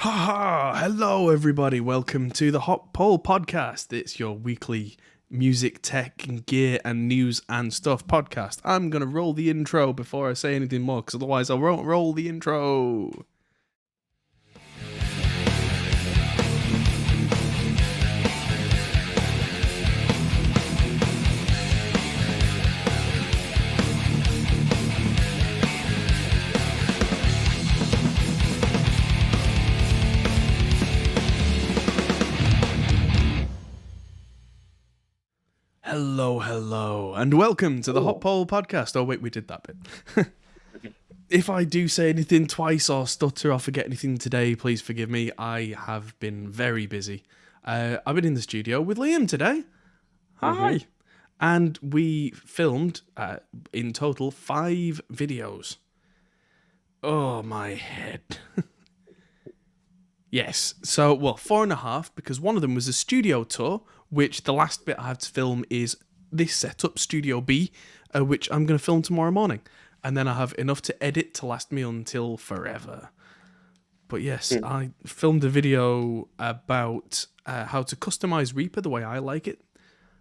Ha! Hello, everybody. Welcome to the Hot Pole Podcast. It's your weekly music, tech, and gear, and news and stuff podcast. I'm going to roll the intro before I say anything more, because otherwise I won't roll the intro. Hello, and welcome to the Hot Pole Podcast. Oh, wait, we did that bit. If I do say anything twice or stutter or forget anything today, please forgive me. I have been very busy. I've been in the studio with Liam today. Hi. And we filmed, in total, 5 videos. Oh, my head. Yes, so, well, 4.5, because one of them was a studio tour, which the last bit I have to film is this setup, Studio B, which I'm going to film tomorrow morning. And then I have enough to edit to last me until forever. But yes, I filmed a video about how to customize Reaper the way I like it.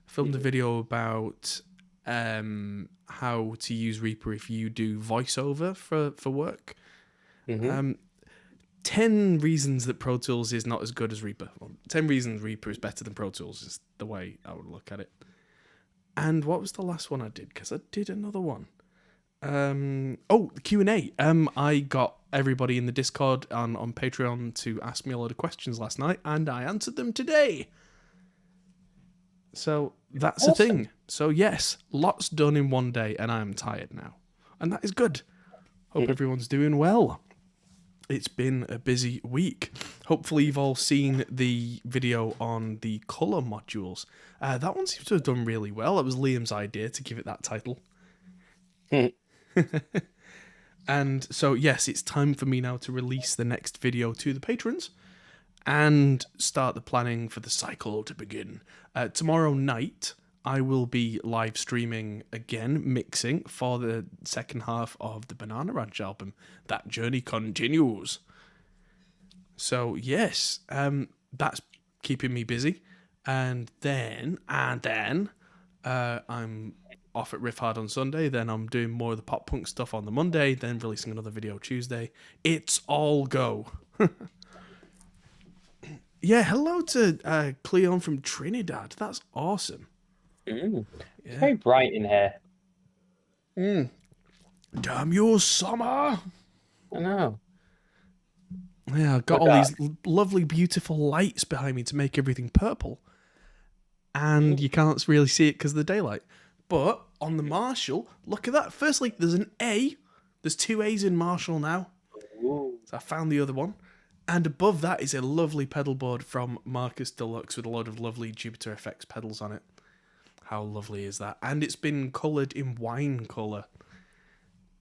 Filmed a video about how to use Reaper if you do voiceover for work. 10 reasons that Pro Tools is not as good as Reaper. Well, 10 reasons Reaper is better than Pro Tools is the way I would look at it. And what was the last one I did? Because I did another one. The Q&A. I got everybody in the Discord on Patreon to ask me a lot of questions last night, and I answered them today. So that's a thing. So yes, lots done in one day, and I am tired now. And that is good. Hope everyone's doing well. It's been a busy week. Hopefully you've all seen the video on the colour modules. That one seems to have done really well. It was Liam's idea to give it that title. And so, yes, it's time for me now to release the next video to the patrons and start the planning for the cycle to begin. Tomorrow night, I will be live streaming again, mixing for the second half of the Banana Ranch album. That journey continues. So yes, that's keeping me busy. And then I'm off at Riff Hard on Sunday. Then I'm doing more of the pop punk stuff on the Monday. Then releasing another video Tuesday. It's all go. Yeah, hello to Cleon from Trinidad. That's awesome. It's very bright in here. Damn you, summer! I know. Yeah, I've got all these lovely, beautiful lights behind me to make everything purple. And you can't really see it because of the daylight. But on the Marshall, look at that. Firstly, there's an A. There's 2 A's in Marshall now. Ooh. So I found the other one. And above that is a lovely pedal board from Marcus Deluxe with a lot of lovely Jupiter Effects pedals on it. How lovely is that? And it's been coloured in wine colour.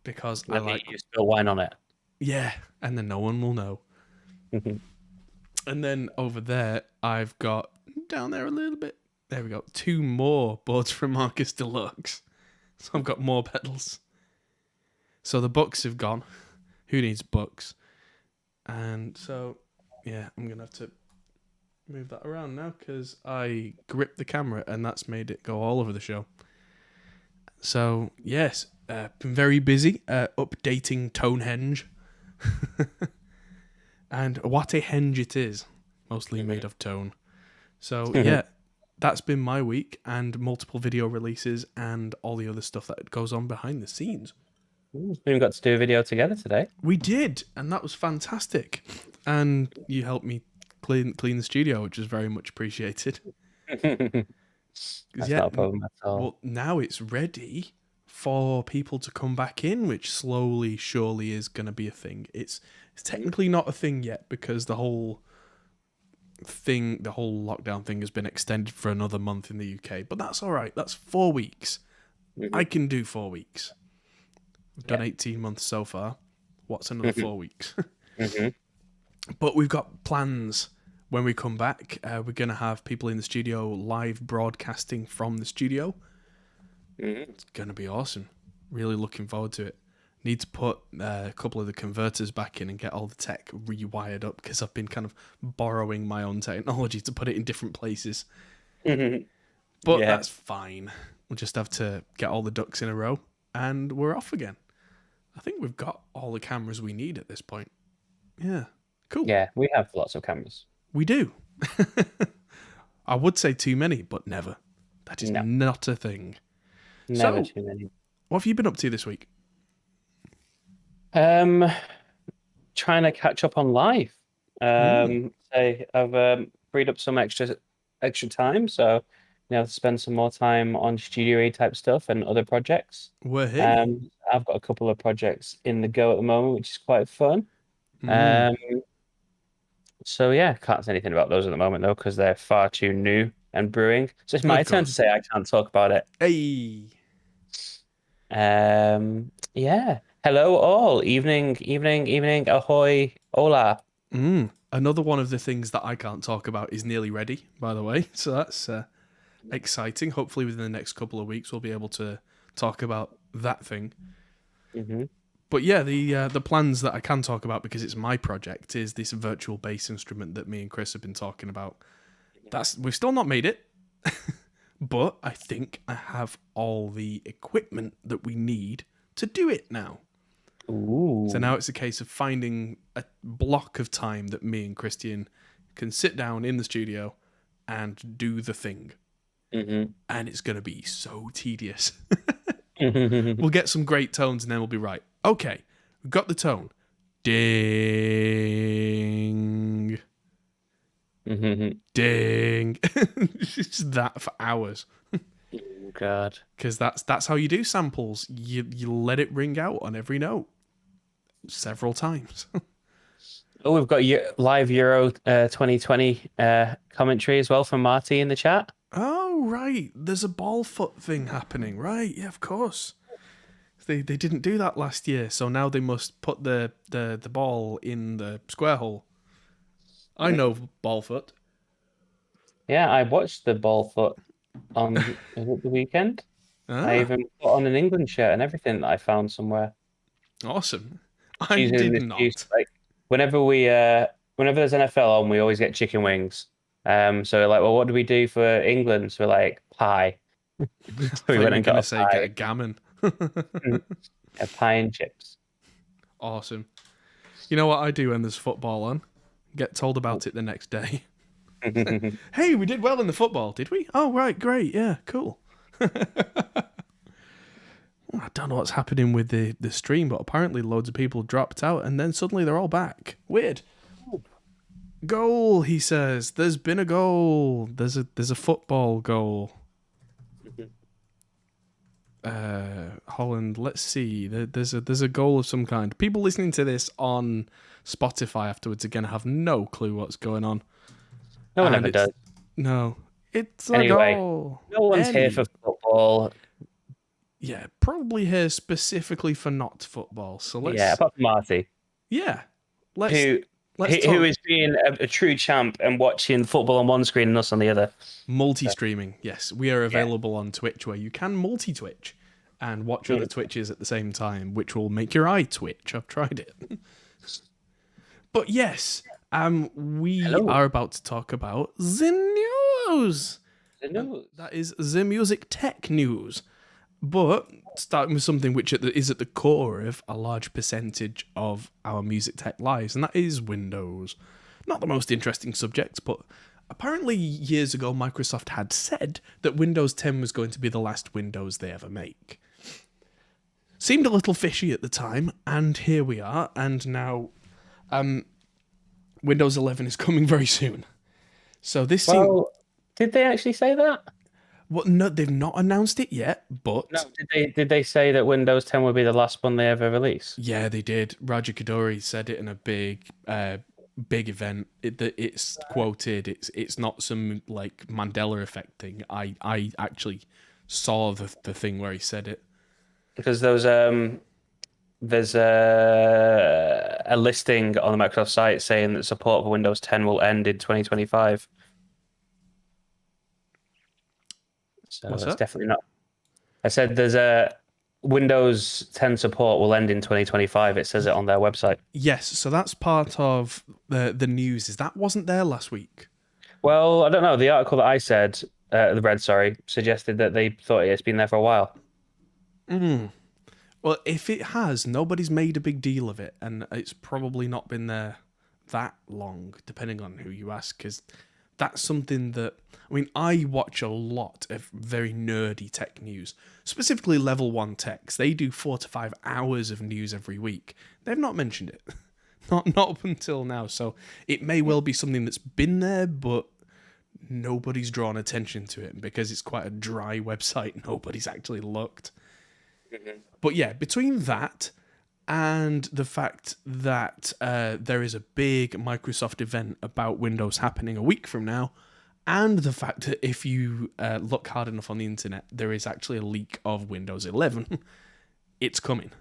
Because I like... You spill wine on it. Yeah, and then no one will know. And then over there, I've got, down there a little bit, there we go, 2 more boards from Marcus Deluxe. So I've got more pedals. So the bucks have gone. Who needs bucks? And so, yeah, I'm going to have to move that around now because I gripped the camera and that's made it go all over the show. So, yes, been very busy updating Tonehenge. And what a henge it is, mostly made of tone. So, yeah, that's been my week and multiple video releases and all the other stuff that goes on behind the scenes. We even got to do a video together today. We did, and that was fantastic. And you helped me clean the studio, which is very much appreciated. That's not a problem at all. Well, now it's ready for people to come back in, which slowly, surely is going to be a thing. It's technically not a thing yet because the whole lockdown thing has been extended for another month in the UK. But that's all right. That's 4 weeks. I can do 4 weeks. We've done 18 months so far. What's another 4 weeks? But we've got plans when we come back. We're going to have people in the studio live broadcasting from the studio. It's going to be awesome. Really looking forward to it. Need to put a couple of the converters back in and get all the tech rewired up because I've been kind of borrowing my own technology to put it in different places. But that's fine. We'll just have to get all the ducks in a row and we're off again. I think we've got all the cameras we need at this point. Yeah. Cool. Yeah, we have lots of cameras. We do. I would say too many, but never. That is not a thing. Never too many. What have you been up to this week? Trying to catch up on life. I've freed up some extra time, so to spend some more time on Studio A type stuff and other projects. I've got a couple of projects in the go at the moment, which is quite fun. So yeah, can't say anything about those at the moment though, because they're far too new and brewing. So it's my turn to say I can't talk about it. Hey. Yeah. Hello all. Evening. Ahoy. Hola. Another one of the things that I can't talk about is nearly ready, by the way. So that's exciting. Hopefully within the next couple of weeks we'll be able to talk about that thing. But yeah, the plans that I can talk about because it's my project is this virtual bass instrument that me and Chris have been talking about. We've still not made it, but I think I have all the equipment that we need to do it now. Ooh. So now it's a case of finding a block of time that me and Christian can sit down in the studio and do the thing. And it's going to be so tedious. We'll get some great tones and then we'll be right. Okay, we've got the tone. Ding. Ding. It's that for hours. Oh, God. Because that's how you do samples. You let it ring out on every note several times. Oh, we've got live Euro 2020 commentary as well from Marty in the chat. Oh, right. There's a ball foot thing happening. Right, yeah, of course. They didn't do that last year, so now they must put the ball in the square hole. I know ball foot. Yeah, I watched the ball foot on the weekend. I even put on an England shirt and everything that I found somewhere. Awesome. I did not. Like whenever there's NFL on, we always get chicken wings. So we're like, well, what do we do for England? So we're like, pie. So we went and got a pie. Get a gammon. A pie and chips. Awesome. You know what I do when there's football on? Get told about it the next day. Hey, we did well in the football, did we? Oh, right, great. Yeah, cool. I don't know what's happening with the stream, but apparently loads of people dropped out and then suddenly they're all back. Weird. Goal, he says. There's been a goal. There's a football goal. Holland, let's see. There's a goal of some kind. People listening to this on Spotify afterwards are going to have no clue what's going on. No one ever does. No. It's a goal. No one's here for football. Yeah, probably here specifically for not football. So let's... Yeah, apart from Marty. Yeah. Who is being a true champ and watching football on one screen and us on the other. Multi-streaming, yes. We are available on Twitch where you can multi-twitch and watch other Twitches at the same time, which will make your eye twitch. I've tried it. But yes, we are about to talk about the news. That is the music tech news. But starting with something which is at the core of a large percentage of our music tech lives, and that is Windows. Not the most interesting subject, but apparently years ago Microsoft had said that Windows 10 was going to be the last Windows they ever make. Seemed a little fishy at the time, and here we are, and now Windows 11 is coming very soon. So this did they actually say that? Well, no, they've not announced it yet, but... No, did they say that Windows 10 would be the last one they ever release? Yeah, they did. Raja Kaduri said it in a big event. It's quoted. It's not some like Mandela effect thing. I actually saw the thing where he said it. Because there's a listing on the Microsoft site saying that support for Windows 10 will end in 2025. So What's that's that? definitely not. I said there's a Windows 10 support will end in 2025. It says it on their website. Yes, so that's part of the news. Is that wasn't there last week? Well, I don't know. The article that I read, suggested that they thought it's been there for a while. Well, if it has, nobody's made a big deal of it, and it's probably not been there that long, depending on who you ask, because that's something that, I mean, I watch a lot of very nerdy tech news, specifically level 1 techs. They do 4 to 5 hours of news every week. They've not mentioned it. Not up until now, so it may well be something that's been there, but nobody's drawn attention to it, because it's quite a dry website. Nobody's actually looked. But yeah, between that and the fact that there is a big Microsoft event about Windows happening a week from now, and the fact that if you look hard enough on the internet, there is actually a leak of Windows 11, it's coming.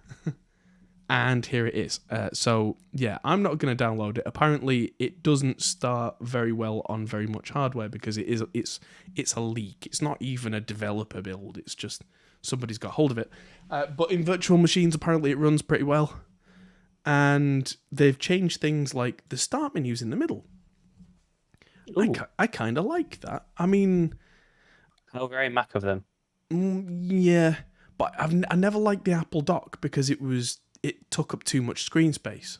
And here it is. So yeah, I'm not going to download it. Apparently, it doesn't start very well on very much hardware, because it's a leak. It's not even a developer build. It's just somebody's got hold of it. But in virtual machines, apparently it runs pretty well. And they've changed things like the start menus in the middle. I kind of like that. I mean, how very Mac of them. Yeah, but I never liked the Apple Dock, because it took up too much screen space.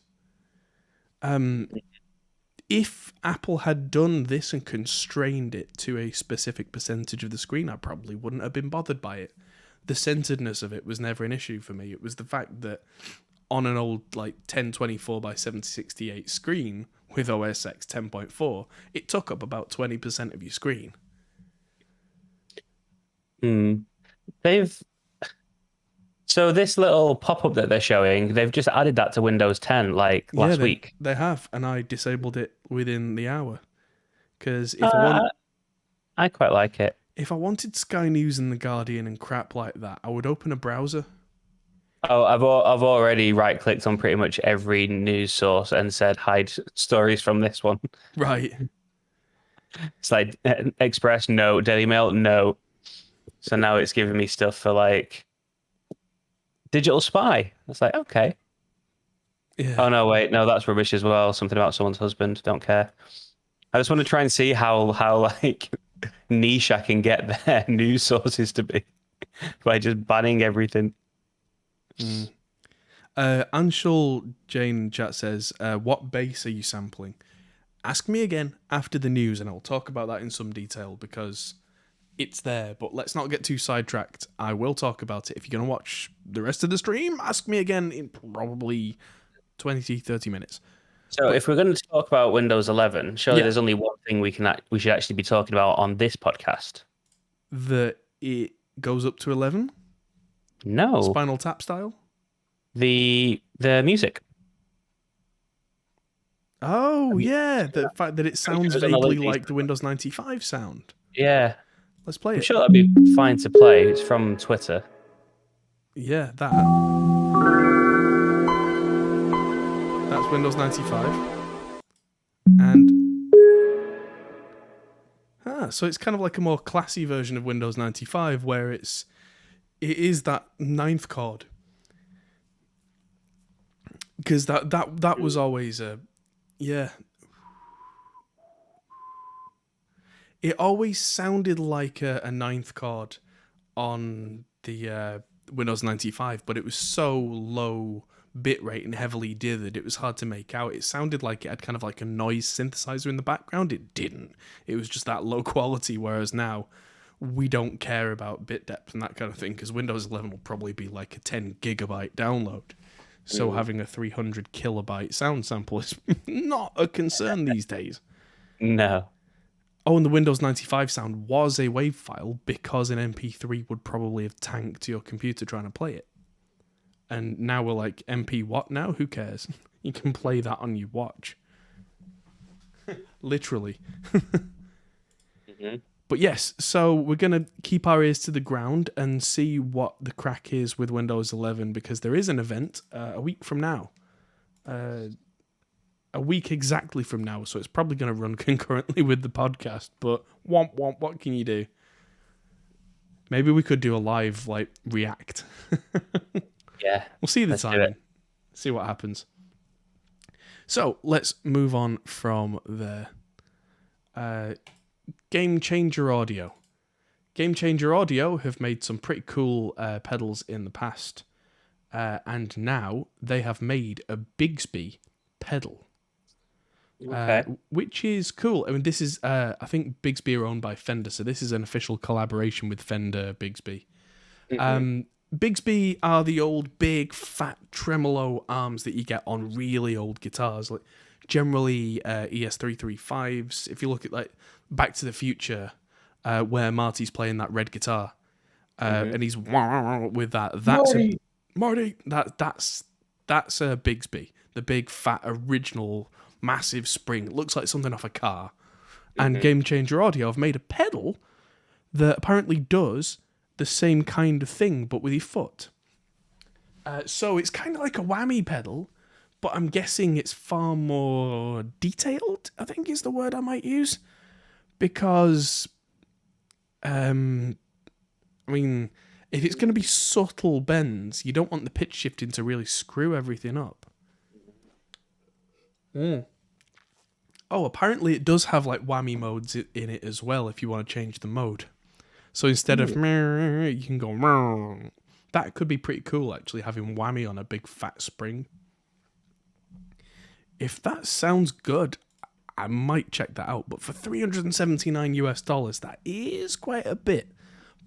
If Apple had done this and constrained it to a specific percentage of the screen, I probably wouldn't have been bothered by it. The centeredness of it was never an issue for me. It was the fact that on an old 1024 by 768 screen with OS X 10.4, it took up about 20% of your screen. So this little pop-up that they're showing, they've just added that to Windows 10 last week. They have, and I disabled it within the hour. Because I quite like it. If I wanted Sky News and The Guardian and crap like that, I would open a browser. Oh, I've already right-clicked on pretty much every news source and said hide stories from this one. Right. It's like Express, no. Daily Mail, no. So now it's giving me stuff for Digital Spy. It's like, okay. Yeah. Oh no, wait, no, that's rubbish as well. Something about someone's husband. Don't care. I just want to try and see how niche I can get their news sources to be by just banning everything. Anshul Jane chat says, what bass are you sampling? Ask me again after the news and I'll talk about that in some detail, because it's there, but let's not get too sidetracked. I will talk about it. If you're going to watch the rest of the stream, ask me again in probably 20-30 minutes. So if we're going to talk about Windows 11, surely there's only one thing we should actually be talking about on this podcast. That it goes up to 11? No. Spinal Tap style? The music. Oh, yeah. The fact that it sounds vaguely like the Windows 95 sound. Yeah. Let's play it. I'm sure that'd be fine to play. It's from Twitter. Yeah, that's Windows 95. And so it's kind of like a more classy version of Windows 95, where it is that ninth chord. Because that was always it always sounded like a ninth chord on the Windows 95, but it was so low bitrate and heavily dithered, it was hard to make out. It sounded like it had kind of like a noise synthesizer in the background. It didn't. It was just that low quality, whereas now we don't care about bit depth and that kind of thing, because Windows 11 will probably be like a 10 gigabyte download. So having a 300 kilobyte sound sample is not a concern these days. No. Oh, and the Windows 95 sound was a WAV file, because an MP3 would probably have tanked your computer trying to play it. And now we're like, MP what now? Who cares? You can play that on your watch. Literally. But yes, so we're going to keep our ears to the ground and see what the crack is with Windows 11, because there is an event a week from now. A week exactly from now, so it's probably going to run concurrently with the podcast, but what can you do? Maybe we could do a live react. Yeah. We'll see the timing. See what happens. So let's move on from there. Game Changer Audio. Game Changer Audio have made some pretty cool pedals in the past. And now they have made a Bixby pedal. Okay. Which is cool. I mean, this is, I think Bixby are owned by Fender, so this is an official collaboration with Fender Bixby. Bixby are the old big fat tremolo arms that you get on really old guitars, like generally ES335s. If you look at Back to the Future, where Marty's playing that red guitar, and he's with that. That's Marty. That's a Bixby, the big fat original massive spring. It looks like something off a car. And Game Changer Audio have made a pedal that apparently does the same kind of thing, but with your foot. So it's kind of like a whammy pedal, but I'm guessing it's far more detailed, I think is the word I might use. Because, I mean, if it's going to be subtle bends, you don't want the pitch shifting to really screw everything up. Oh, apparently it does have whammy modes in it as well if you want to change the mode. So instead of you can go. That could be pretty cool, actually, having whammy on a big fat spring. If that sounds good, I might check that out. But for $379 that is quite a bit.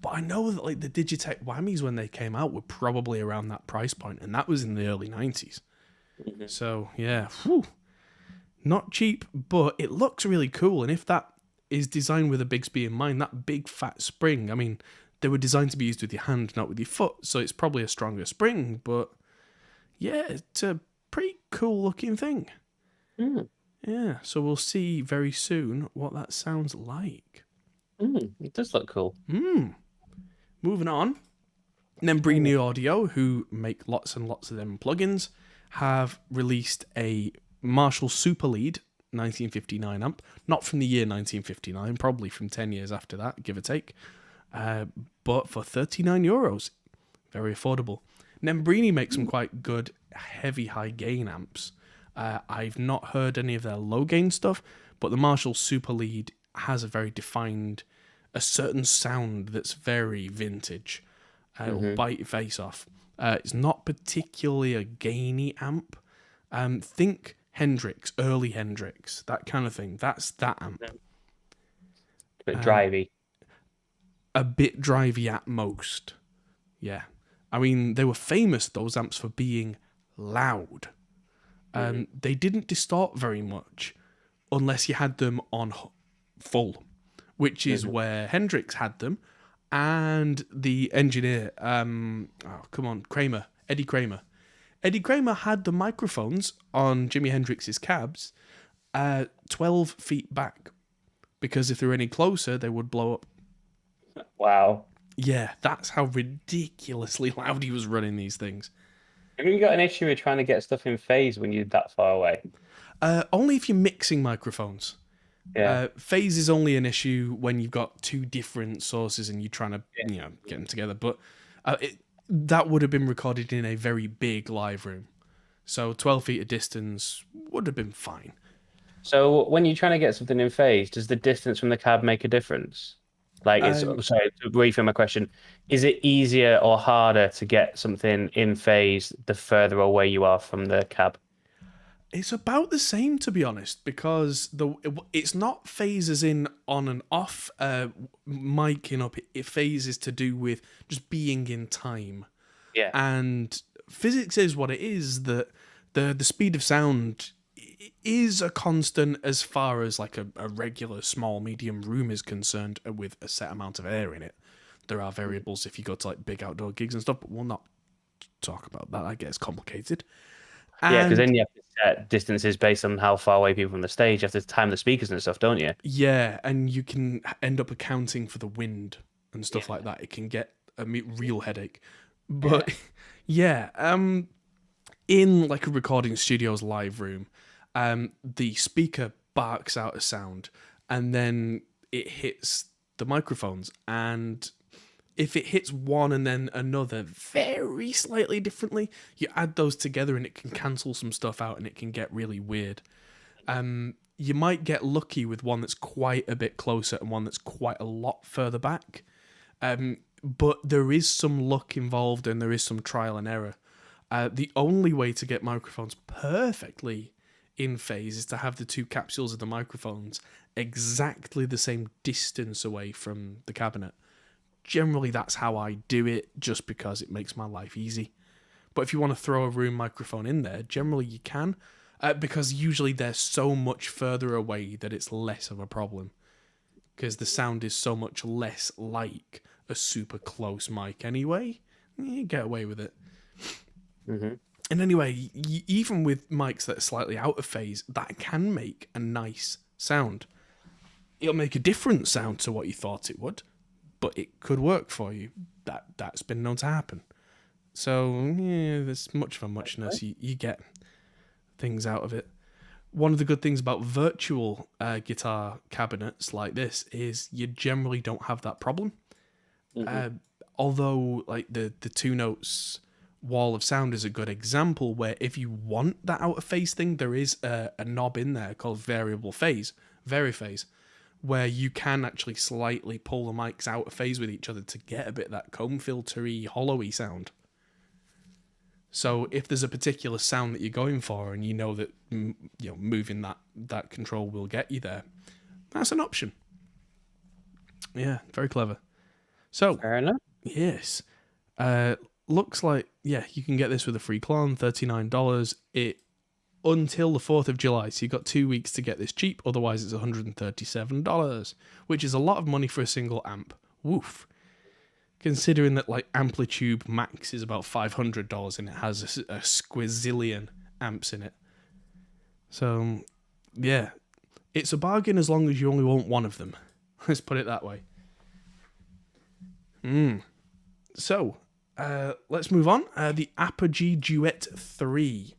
But I know that the Digitech whammies when they came out were probably around that price point, and that was in the early 90s. So yeah, not cheap, but it looks really cool. And if that is designed with a Bixby in mind, that big fat spring, I mean, they were designed to be used with your hand, not with your foot, so it's probably a stronger spring, but yeah, it's a pretty cool looking thing. Yeah, so we'll see very soon what that sounds like. It does look cool. Moving on, Membrini Audio, who make lots and lots of them plugins, have released a Marshall Super Lead 1959 amp, not from the year 1959, probably from 10 years after that, give or take, but for €39, very affordable. Membrini makes some quite good heavy high gain amps. I've not heard any of their low gain stuff, but the Marshall Super Lead has a very defined, a certain sound that's very vintage. It'll bite your face off. It's not particularly a gainy amp. Think Hendrix, early Hendrix, that kind of thing. That's that amp. A bit drivey. A bit drivey at most. Yeah. I mean, they were famous, those amps, for being loud. They didn't distort very much unless you had them on full, which is where Hendrix had them. And the engineer, Eddie Kramer. Eddie Kramer had the microphones on Jimi Hendrix's cabs 12 feet back, because if they were any closer, they would blow up. Wow. Yeah, that's how ridiculously loud he was running these things. Have you got an issue with trying to get stuff in phase when you're that far away? Only if you're mixing microphones. Yeah. Phase is only an issue when you've got two different sources and you're trying to get them together. But that would have been recorded in a very big live room. So 12 feet of distance would have been fine. So when you're trying to get something in phase, does the distance from the cab make a difference? Sorry, to reframe my question, is it easier or harder to get something in phase the further away you are from the cab? It's about the same, to be honest, because it's not phase as in on and off. Miking up, it phases to do with just being in time. Yeah. And physics is what it is, that the speed of sound is a constant as far as a regular small medium room is concerned, with a set amount of air in it. There are variables if you go to big outdoor gigs and stuff, but we'll not talk about that. I guess complicated. Yeah, because then you have to set distances based on how far away people from the stage. You have to time the speakers and stuff, don't you? Yeah, and you can end up accounting for the wind and stuff like that. It can get a real headache. But yeah, in a recording studio's live room, the speaker barks out a sound and then it hits the microphones, and if it hits one and then another very slightly differently, you add those together and it can cancel some stuff out and it can get really weird. You might get lucky with one that's quite a bit closer and one that's quite a lot further back. But there is some luck involved and there is some trial and error. The only way to get microphones perfectly in phase is to have the two capsules of the microphones exactly the same distance away from the cabinet. Generally, that's how I do it, just because it makes my life easy. But if you want to throw a room microphone in there, generally you can, because usually they're so much further away that it's less of a problem, because the sound is so much less like a super close mic anyway. You get away with it. Mm-hmm. And anyway, even with mics that are slightly out of phase, that can make a nice sound. It'll make a different sound to what you thought it would, but it could work for you. That's been known to happen. So, yeah, there's much of a muchness. You get things out of it. One of the good things about virtual guitar cabinets like this is you generally don't have that problem. Mm-hmm. Although, like, the two notes wall of sound is a good example where if you want that out of phase thing, there is a knob in there called variable phase, Variphase, where you can actually slightly pull the mics out of phase with each other to get a bit of that comb filtery, hollowy sound. So if there's a particular sound that you're going for and you know that moving that control will get you there, that's an option. Yeah, very clever. So, fair enough. Yes. Looks like, you can get this with a free clone, $39. Until the 4th of July, so you've got 2 weeks to get this cheap, otherwise it's $137, which is a lot of money for a single amp. Woof. Considering that, like, Amplitude Max is about $500 and it has a squizillion amps in it. So, yeah. It's a bargain as long as you only want one of them. Let's put it that way. So, let's move on. The Apogee Duet 3.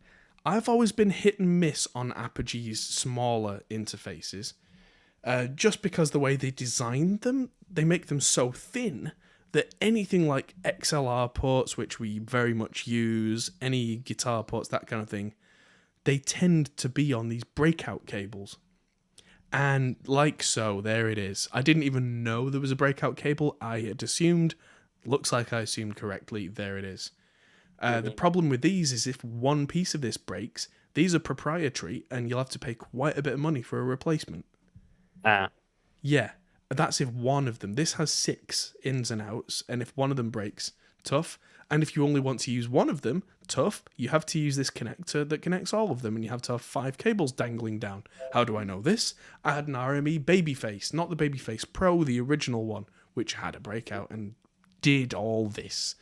I've always been hit and miss on Apogee's smaller interfaces, just because the way they designed them, they make them so thin that anything like XLR ports, which we very much use, any guitar ports, that kind of thing, they tend to be on these breakout cables. And like so, there it is. I didn't even know there was a breakout cable. I had assumed. Looks like I assumed correctly. There it is. The problem with these is if one piece of this breaks, these are proprietary and you'll have to pay quite a bit of money for a replacement. Yeah, that's if one of them. This has 6 ins and outs, and if one of them breaks, tough. And if you only want to use one of them, tough. You have to use this connector that connects all of them, and you have to have 5 cables dangling down. How do I know this? I had an RME Babyface, not the Babyface Pro, the original one, which had a breakout and did all this.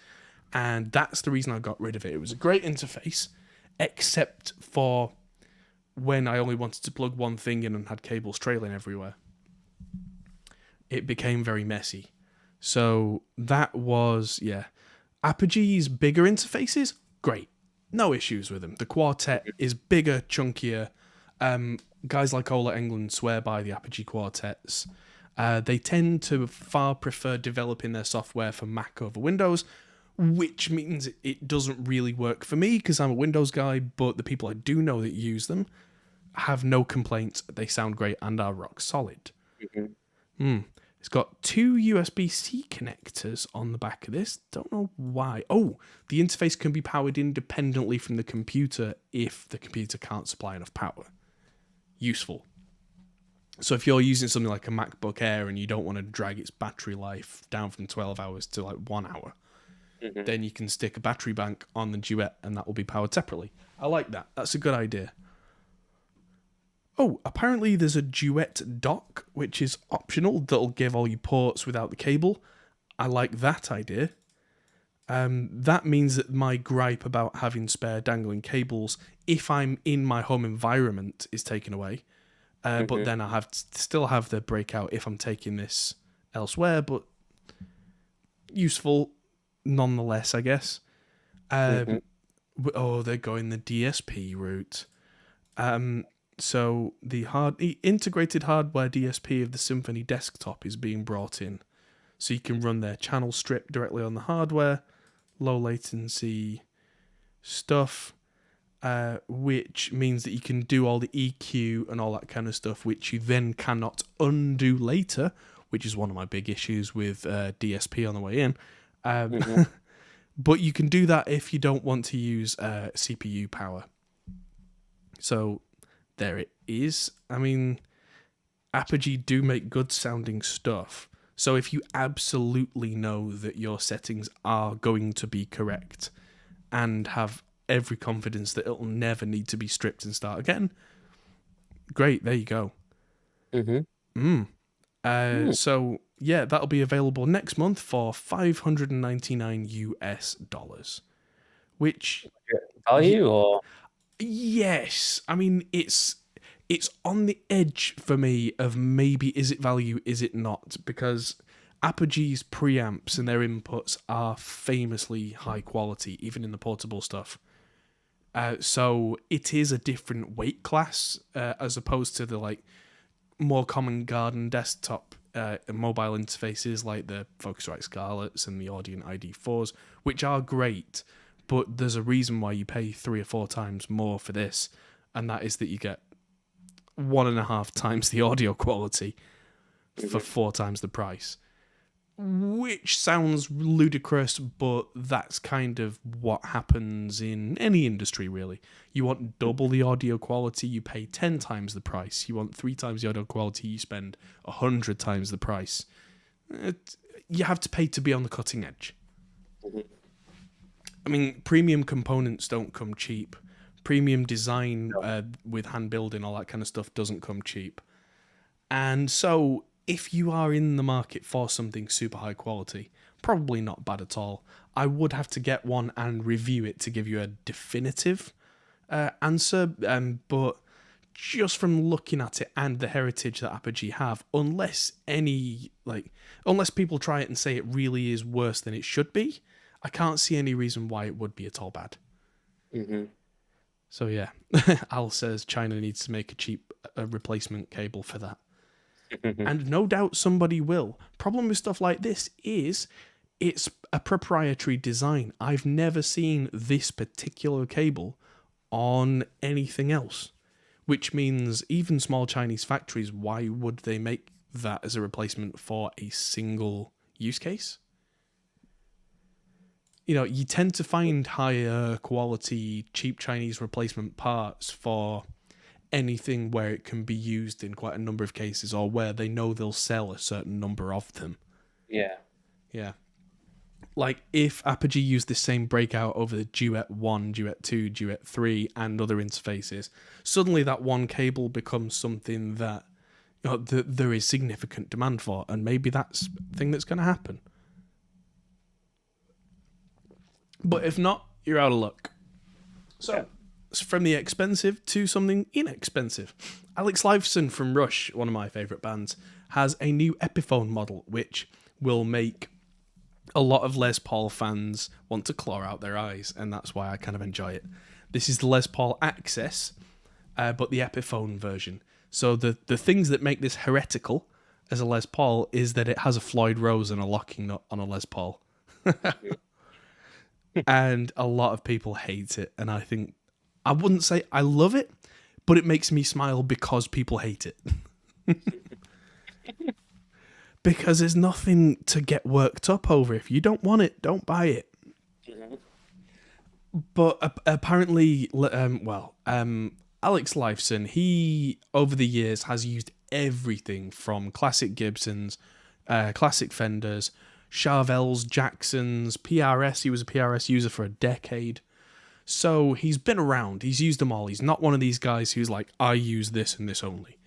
And that's the reason I got rid of it. It was a great interface, except for when I only wanted to plug one thing in and had cables trailing everywhere. It became very messy. So that was, Apogee's bigger interfaces, great. No issues with them. The Quartet is bigger, chunkier. Guys like Ola Englund swear by the Apogee Quartets. They tend to far prefer developing their software for Mac over Windows, which means it doesn't really work for me because I'm a Windows guy, but the people I do know that use them have no complaints. They sound great and are rock solid. It's got 2 USB-C connectors on the back of this. Don't know why. Oh, the interface can be powered independently from the computer if the computer can't supply enough power. Useful. So if you're using something like a MacBook Air and you don't want to drag its battery life down from 12 hours to like 1 hour, then you can stick a battery bank on the Duet and that will be powered separately. I like that. That's a good idea. Oh, apparently there's a Duet dock, which is optional, that'll give all your ports without the cable. I like that idea. That means that my gripe about having spare dangling cables, if I'm in my home environment, is taken away. But then I still have the breakout if I'm taking this elsewhere, but useful nonetheless, I guess. Oh, they're going the DSP route. So the integrated hardware DSP of the Symphony desktop is being brought in. So you can run their channel strip directly on the hardware, low latency stuff, which means that you can do all the EQ and all that kind of stuff, which you then cannot undo later, which is one of my big issues with DSP on the way in. But you can do that if you don't want to use CPU power. So there it is. I mean, Apogee do make good sounding stuff. So if you absolutely know that your settings are going to be correct and have every confidence that it'll never need to be stripped and start again, great, there you go. So yeah, that'll be available next month for $599 which value or yes, I mean it's on the edge for me of maybe is it value, is it not, because Apogee's preamps and their inputs are famously high quality, even in the portable stuff. So it is a different weight class as opposed to the like more common garden desktop mobile interfaces like the Focusrite Scarletts and the Audient ID4s, which are great, but there's a reason why you pay 3 or 4 times more for this, and that is that you get 1.5 times the audio quality for 4 times the price. Which sounds ludicrous, but that's kind of what happens in any industry, really. You want double the audio quality, you pay 10 times the price. You want 3 times the audio quality, you spend 100 times the price. You have to pay to be on the cutting edge. I mean, premium components don't come cheap. Premium design with hand building, all that kind of stuff doesn't come cheap. And so if you are in the market for something super high quality, probably not bad at all. I would have to get one and review it to give you a definitive answer, but just from looking at it and the heritage that Apogee have, unless people try it and say it really is worse than it should be, I can't see any reason why it would be at all bad. So yeah, Al says China needs to make a cheap replacement cable for that. And no doubt somebody will. Problem with stuff like this is it's a proprietary design. I've never seen this particular cable on anything else, which means even small Chinese factories, why would they make that as a replacement for a single use case? You know, you tend to find higher quality, cheap Chinese replacement parts for anything where it can be used in quite a number of cases, or where they know they'll sell a certain number of them. Yeah. Like, if Apogee used the same breakout over the Duet 1, Duet 2, Duet 3, and other interfaces, suddenly that one cable becomes something that, you know, there is significant demand for, and maybe that's a thing that's going to happen. But if not, you're out of luck. So, from the expensive to something inexpensive. Alex Lifeson from Rush, one of my favourite bands, has a new Epiphone model, which will make a lot of Les Paul fans want to claw out their eyes, and that's why I kind of enjoy it. This is the Les Paul Access, but the Epiphone version. So the things that make this heretical as a Les Paul is that it has a Floyd Rose and a locking nut on a Les Paul. And a lot of people hate it, and I wouldn't say I love it, but it makes me smile because people hate it. Because there's nothing to get worked up over. If you don't want it, don't buy it. But apparently, Alex Lifeson, he, over the years, has used everything from classic Gibsons, classic Fenders, Charvels, Jacksons, PRS. He was a PRS user for a decade. So he's been around. He's used them all. He's not one of these guys who's like, I use this and this only.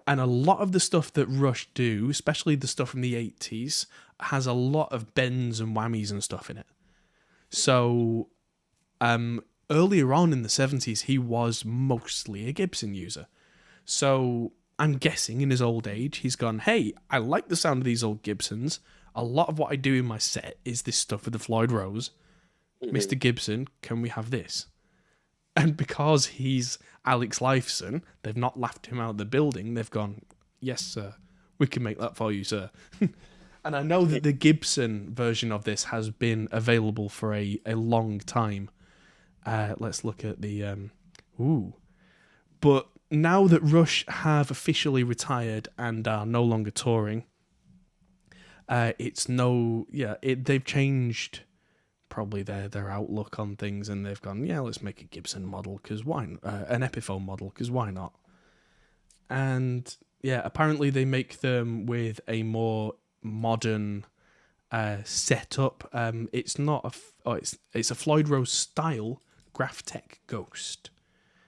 And a lot of the stuff that Rush do, especially the stuff from the 80s, has a lot of bends and whammies and stuff in it. So earlier on in the 70s, he was mostly a Gibson user. So I'm guessing in his old age, he's gone, hey, I like the sound of these old Gibsons. A lot of what I do in my set is this stuff with the Floyd Rose. Mr. Gibson, can we have this? And because he's Alex Lifeson, they've not laughed him out of the building. They've gone, yes, sir, we can make that for you, sir. And I know that the Gibson version of this has been available for a long time. Let's look at the... But now that Rush have officially retired and are no longer touring, they've changed probably their outlook on things, and they've gone, let's make a Gibson model, because why an Epiphone model, because why not? And apparently they make them with a more modern setup. It's not it's a Floyd Rose style Graphtec Ghost.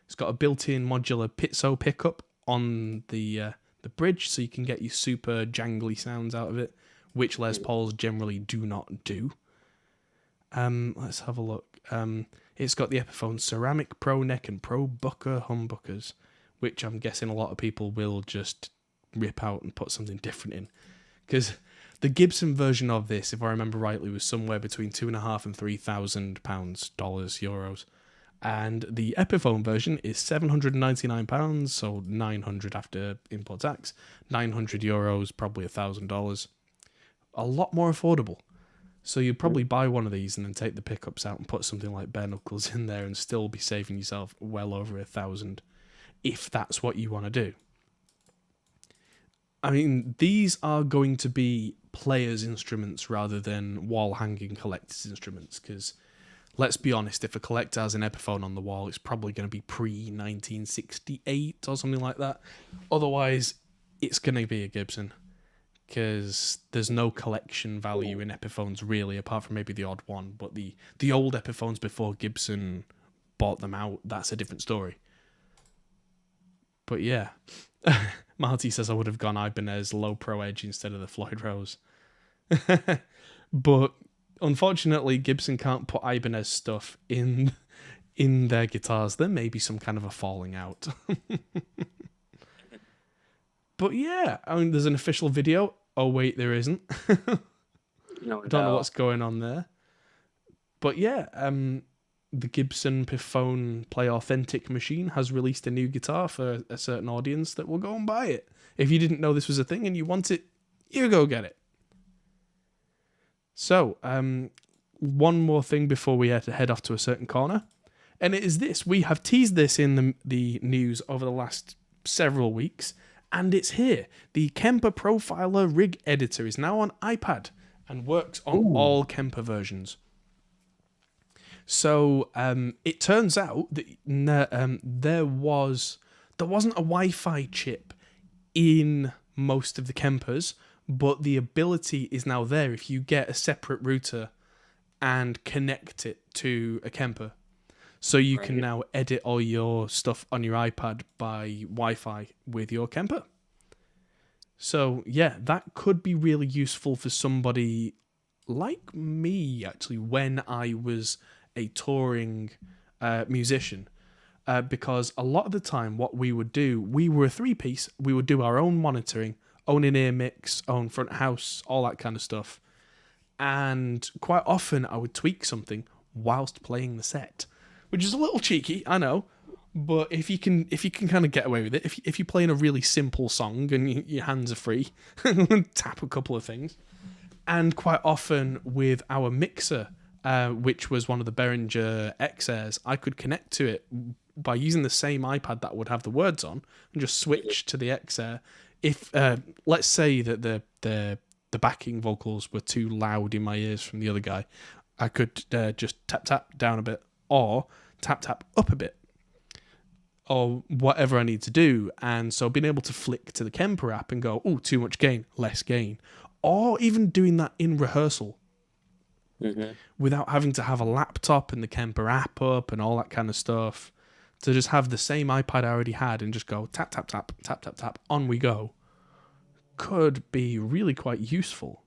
It's got a built-in modular piezo pickup on the bridge, so you can get your super jangly sounds out of it, which Les Pauls generally do not do. Let's have a look. It's got the Epiphone Ceramic, Pro Neck, and Pro Bucker humbuckers, which I'm guessing a lot of people will just rip out and put something different in. Because the Gibson version of this, if I remember rightly, was somewhere between £2,500 and £3,000, euros. And the Epiphone version is £799, so £900 after import tax. €900, probably $1,000. A lot more affordable. So you'd probably buy one of these and then take the pickups out and put something like bare knuckles in there and still be saving yourself well over $1,000, if that's what you want to do. I mean, these are going to be players' instruments rather than wall-hanging collectors' instruments, because let's be honest, if a collector has an Epiphone on the wall, it's probably going to be pre-1968 or something like that. Otherwise, it's going to be a Gibson, because there's no collection value in Epiphones, really, apart from maybe the odd one. But the old Epiphones before Gibson bought them out, that's a different story. But yeah, Marty says I would have gone Ibanez Low Pro Edge instead of the Floyd Rose. But unfortunately, Gibson can't put Ibanez stuff in their guitars. There may be some kind of a falling out. But yeah, I mean, there's an official video. Oh wait, there isn't. No, Don't know what's going on there. But yeah, the Gibson Epiphone Play Authentic machine has released a new guitar for a certain audience that will go and buy it. If you didn't know this was a thing and you want it, you go get it. So, one more thing before we head off to a certain corner, and it is this. We have teased this in the news over the last several weeks, and it's here. The Kemper Profiler Rig Editor is now on iPad and works on all Kemper versions. So it turns out that there wasn't a Wi-Fi chip in most of the Kempers, but the ability is now there if you get a separate router and connect it to a Kemper. So you can now edit all your stuff on your iPad by Wi-Fi with your Kemper. So yeah, that could be really useful for somebody like me, actually, when I was a touring musician, because a lot of the time what we would do, we were a three-piece, we would do our own monitoring, own in-ear mix, own front house, all that kind of stuff, and quite often I would tweak something whilst playing the set, which is a little cheeky, I know, but if you can kind of get away with it, if you're playing a really simple song and your hands are free, tap a couple of things. And quite often with our mixer, which was one of the Behringer XRs, I could connect to it by using the same iPad that would have the words on and just switch to the XR. If let's say that the backing vocals were too loud in my ears from the other guy, I could just tap down a bit or tap up a bit or whatever I need to do. And so being able to flick to the Kemper app and go, oh, too much gain, less gain, or even doing that in rehearsal. Mm-hmm. Without having to have a laptop and the Kemper app up and all that kind of stuff, to just have the same iPad I already had and just go tap, tap, tap, tap, tap, tap, on we go, could be really quite useful.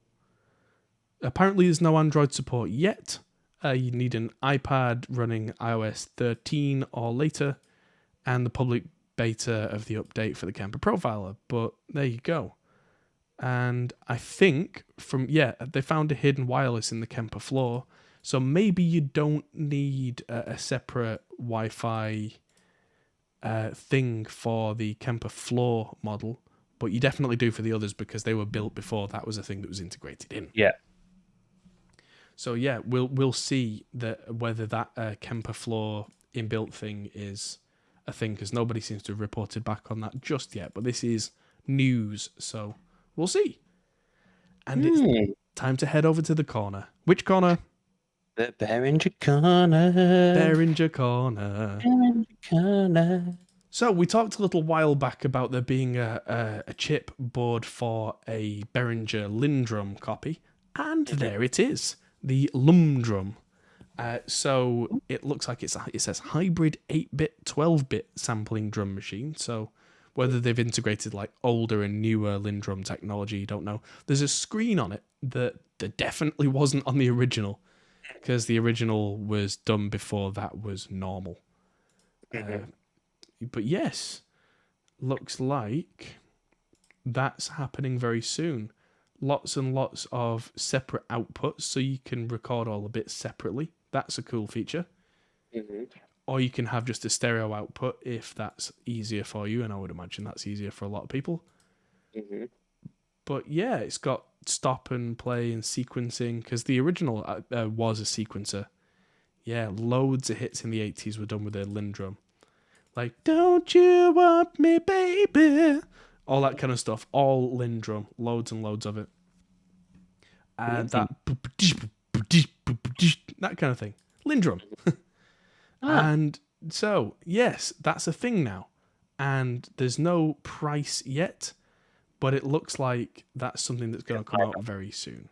Apparently there's no Android support yet. You need an iPad running iOS 13 or later, and the public beta of the update for the Kemper Profiler, but there you go. And I think they found a hidden wireless in the Kemper floor, so maybe you don't need a separate Wi-Fi thing for the Kemper floor model, but you definitely do for the others because they were built before that was a thing that was integrated in. Yeah. So yeah, we'll see whether that Kemper floor inbuilt thing is a thing, because nobody seems to have reported back on that just yet. But this is news, so we'll see. And it's time to head over to the corner. Which corner? The Behringer Corner. Behringer Corner. Behringer Corner. So we talked a little while back about there being a chip board for a Behringer Lindrum copy, and there it is, the Lumdrum. So it looks like it says hybrid 8-bit, 12-bit sampling drum machine. So whether they've integrated like older and newer Lindrum technology, you don't know. There's a screen on it that definitely wasn't on the original, because the original was done before that was normal. But yes, looks like that's happening very soon. Lots and lots of separate outputs, so you can record all the bits separately. That's a cool feature. Or you can have just a stereo output if that's easier for you, and I would imagine that's easier for a lot of people. But yeah, it's got stop and play and sequencing, because the original was a sequencer. Yeah, loads of hits in the 80s were done with a Lindrum. Like, don't you want me, baby? All that kind of stuff. All Lindrum. Loads and loads of it. And that kind of thing. Lindrum. And so, yes, that's a thing now. And there's no price yet, but it looks like that's something that's going to come out very soon.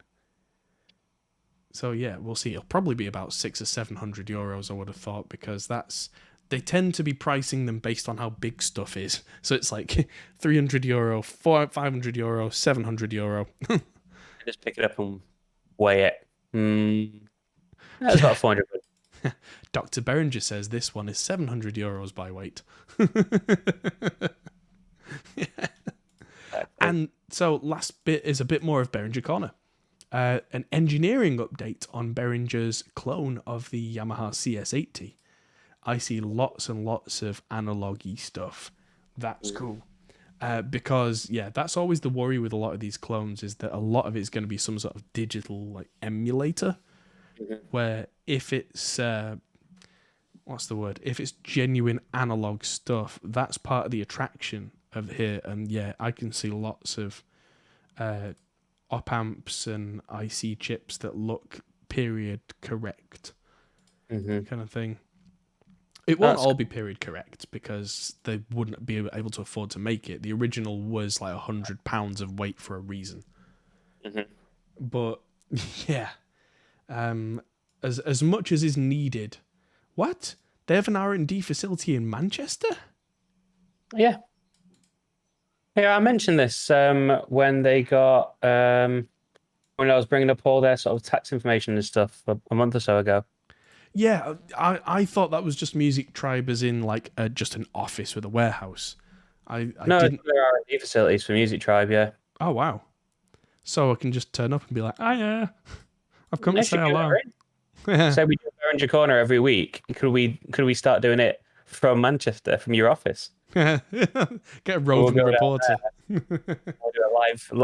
So yeah, we'll see. It'll probably be about €600 or €700, I would have thought, because they tend to be pricing them based on how big stuff is. So it's like €300, €500, €700. Just pick it up and weigh it. That's about 400. Dr. Behringer says this one is €700 by weight. And so last bit is a bit more of Behringer Corner. An engineering update on Behringer's clone of the Yamaha CS80. I see lots and lots of analogy stuff. That's cool. Because, yeah, that's always the worry with a lot of these clones, is that a lot of it is going to be some sort of digital like emulator, where if it's, what's the word? If it's genuine analog stuff, that's part of the attraction of here. And yeah, I can see lots of op amps and IC chips that look period correct, kind of thing. It won't all be period correct because they wouldn't be able to afford to make it. The original was like £100 of weight for a reason. But yeah, as much as is needed. What? They have an R&D facility in Manchester? Yeah. Yeah, I mentioned this when they got when I was bringing up all their sort of tax information and stuff a month or so ago. Yeah, I thought that was just Music Tribe, as in like just an office with a warehouse. I didn't. There are R&D facilities for Music Tribe, yeah. Oh wow! So I can just turn up and be like, "Oh yeah, I've come to say hello." So we do Behringer Corner every week. Could we start doing it from Manchester, from your office? Get a roving reporter. We'll do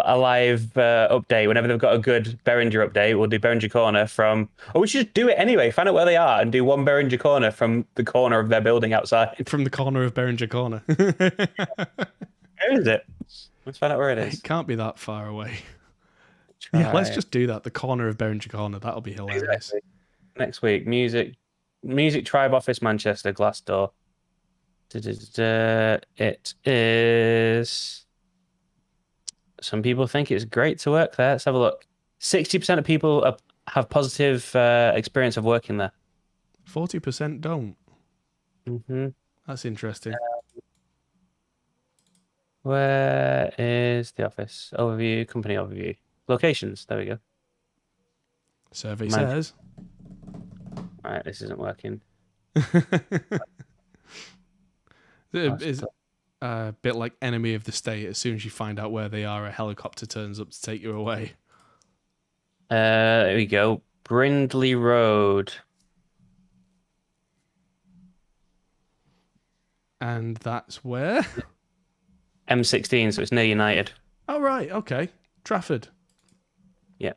a live update whenever they've got a good Behringer update. We'll do Behringer Corner from. Or we should just do it anyway. Find out where they are and do one Behringer Corner from the corner of their building outside. From the corner of Behringer Corner. Where is it? Let's find out where it is. It can't be that far away. Yeah, let's just do that. The corner of Behringer Corner. That'll be hilarious. Exactly. Next week, Music Tribe Office, Manchester, Glassdoor. It is. Some people think it's great to work there. Let's have a look. 60% of people have positive experience of working there. 40% don't. That's interesting. Where is the office? Overview, company overview. Locations. There we go. Survey says. All right, this isn't working. It's a bit like Enemy of the State. As soon as you find out where they are, a helicopter turns up to take you away. There we go. Brindley Road. And that's where? M16, so it's near United. Oh, right. Okay. Trafford. Yeah.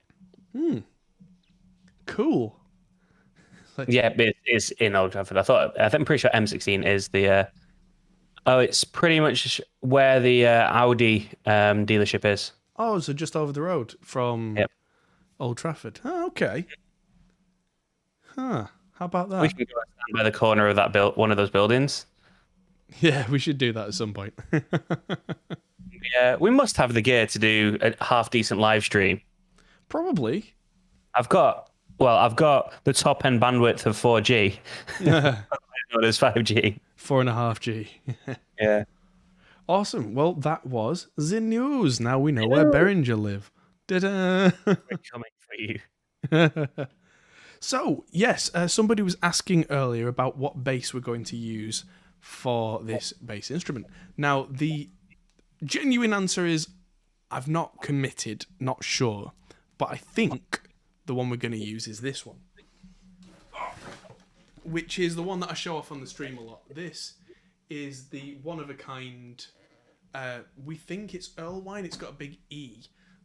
Cool. Yeah, it's in Old Trafford. I'm pretty sure M16 is the. It's pretty much where the Audi dealership is. Oh, so just over the road from Yep. Old Trafford. Oh, okay. Huh. How about We that? can go and stand by the corner of that one of those buildings. Yeah, we should do that at some point. Yeah, we must have the gear to do a half decent live stream. Probably. I've got the top end bandwidth of 4G. Not as 5G. 4.5G. Yeah. Awesome. Well, that was the news. Now we know where Behringer live. Ta-da! We're coming for you. So, yes, somebody was asking earlier about what bass we're going to use for this bass instrument. Now, the genuine answer is I've not committed, not sure, but I think the one we're going to use is this one, which is the one that I show off on the stream a lot. This is the one-of-a-kind, we think it's Earl Wine, it's got a big E,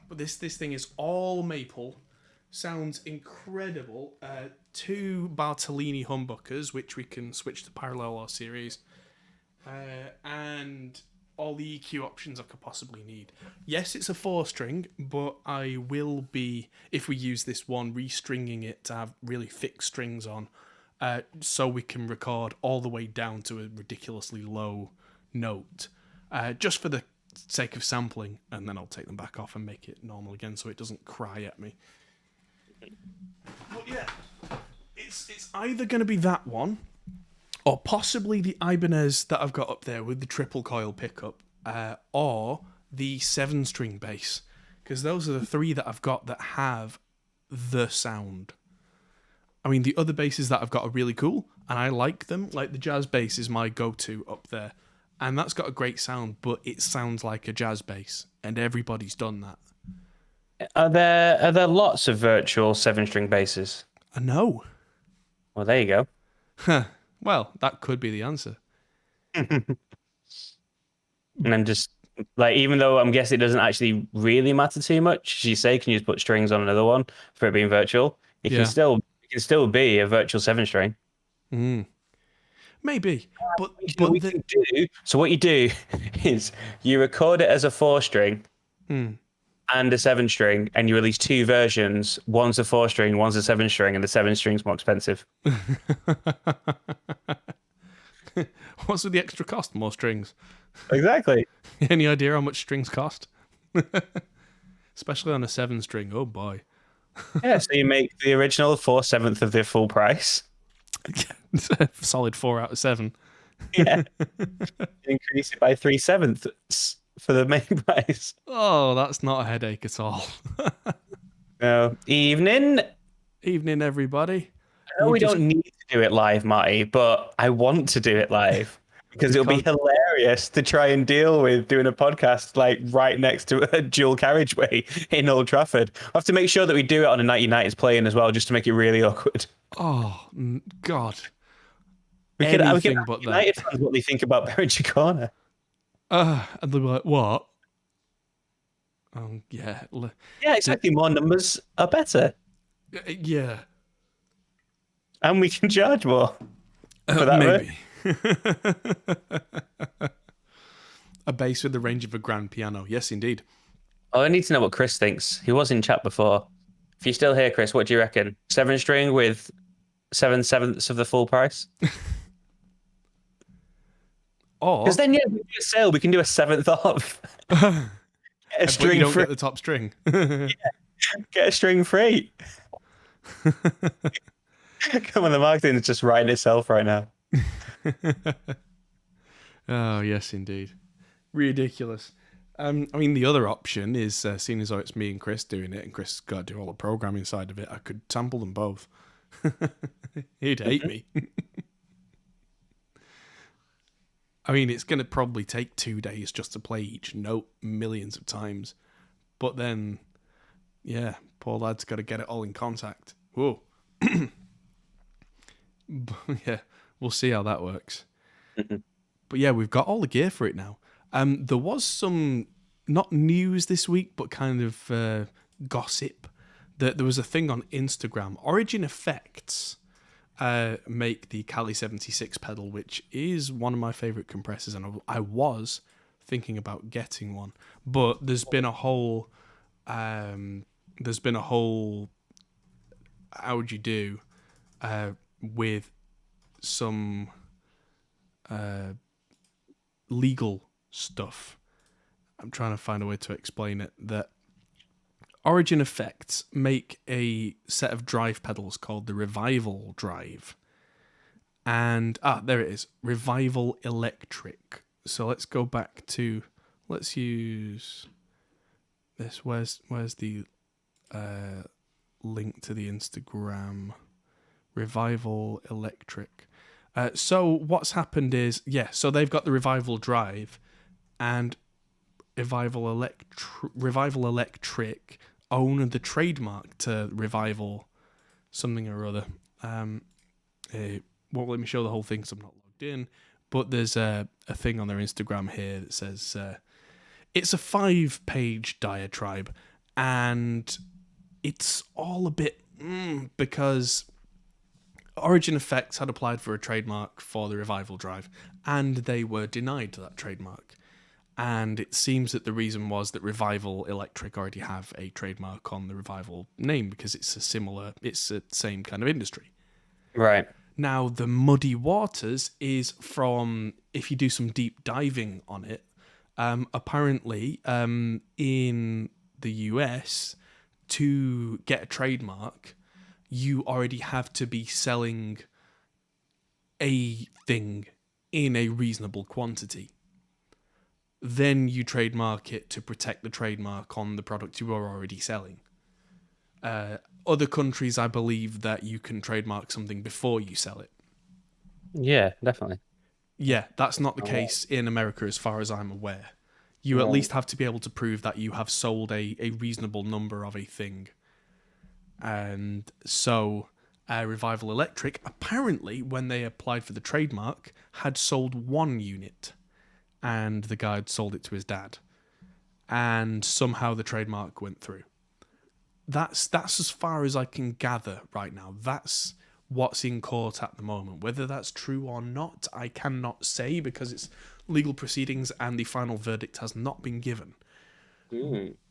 but this thing is all maple, sounds incredible. 2 Bartolini humbuckers, which we can switch to parallel or series, and all the EQ options I could possibly need. Yes, it's a 4-string, but I will be, if we use this one, restringing it to have really thick strings on, so we can record all the way down to a ridiculously low note, just for the sake of sampling, and then I'll take them back off and make it normal again so it doesn't cry at me. But yeah, it's either going to be that one, or possibly the Ibanez that I've got up there with the triple coil pickup, or the 7-string bass, because those are the 3 that I've got that have the sound. I mean, the other basses that I've got are really cool, and I like them. Like the jazz bass is my go-to up there, and that's got a great sound, but it sounds like a jazz bass, and everybody's done that. Are there lots of virtual 7-string basses? I know. Well, there you go. Huh. Well, that could be the answer. And I'm just like, even though I'm guessing it doesn't actually really matter too much, as you say, can you just put strings on another one for it being virtual? It can still be a virtual 7-string. Maybe, but we can do. So what you do is you record it as a 4-string and a 7-string, and you release 2 versions. One's a 4-string, one's a 7-string, and the 7-string's more expensive. What's with the extra cost? More strings. Exactly. Any idea how much strings cost? Especially on a 7-string. Oh boy. Yeah, so you make the original 4/7 of the full price. Solid 4 out of 7. Yeah. Increase it by 3/7 for the main price. Oh, that's not a headache at all. No. Evening, everybody. I know we don't need to do it live, Marty, but I want to do it live because it'll be hilarious to try and deal with doing a podcast like right next to a dual carriageway in Old Trafford. I have to make sure that we do it on a night United's playing as well, just to make it really awkward. Oh God! We could ask United fans what they think about Behringer Corner. And they'll be like, "What?" Yeah. Yeah, exactly. More numbers are better. Yeah. And we can charge more for that. Maybe. A bass with the range of a grand piano. Yes, indeed. Oh, I need to know what Chris thinks. He was in chat before. If you're still here, Chris, what do you reckon? 7-string with 7/7 of the full price? Because then, yeah, we do a sale. We can do a 7th off. Get a string but you don't free. Get the top string. Yeah. Get a string free. Come on, the marketing is just writing itself right now. Oh, yes, indeed. Ridiculous. I mean, the other option is, seeing as though it's me and Chris doing it, and Chris has got to do all the programming side of it, I could sample them both. He'd hate me. I mean, it's going to probably take 2 days just to play each note millions of times. But then, yeah, poor lad's got to get it all in contact. Whoa. Yeah, we'll see how that works. But yeah, we've got all the gear for it now. There was some, not news this week, but kind of gossip, that there was a thing on Instagram. Origin Effects make the Kali 76 pedal, which is one of my favourite compressors, and I was thinking about getting one. But there's been a whole... how would you do with some legal stuff. I'm trying to find a way to explain it. That Origin Effects make a set of drive pedals called the Revival Drive. And, there it is. Revival Electric. So let's go back to, let's use this. Where's the link to the Instagram? Revival Electric. So what's happened is, so they've got the Revival Drive, and Revival Electric own the trademark to Revival something or other. It won't let me show the whole thing because I'm not logged in, but there's a thing on their Instagram here that says it's a 5-page diatribe, and it's all a bit because Origin Effects had applied for a trademark for the Revival Drive, and they were denied that trademark. And it seems that the reason was that Revival Electric already have a trademark on the Revival name because it's the same kind of industry. Right. Now, the muddy waters is from, if you do some deep diving on it, apparently in the US, to get a trademark, you already have to be selling a thing in a reasonable quantity. Then you trademark it to protect the trademark on the product you are already selling. Other countries, I believe that you can trademark something before you sell it. Yeah, definitely. Yeah, that's not the case in America as far as I'm aware. You at least have to be able to prove that you have sold a reasonable number of a thing. And so Revival Electric, apparently, when they applied for the trademark, had sold 1 unit. And the guy had sold it to his dad. And somehow the trademark went through. That's as far as I can gather right now. That's what's in court at the moment. Whether that's true or not, I cannot say because it's legal proceedings and the final verdict has not been given.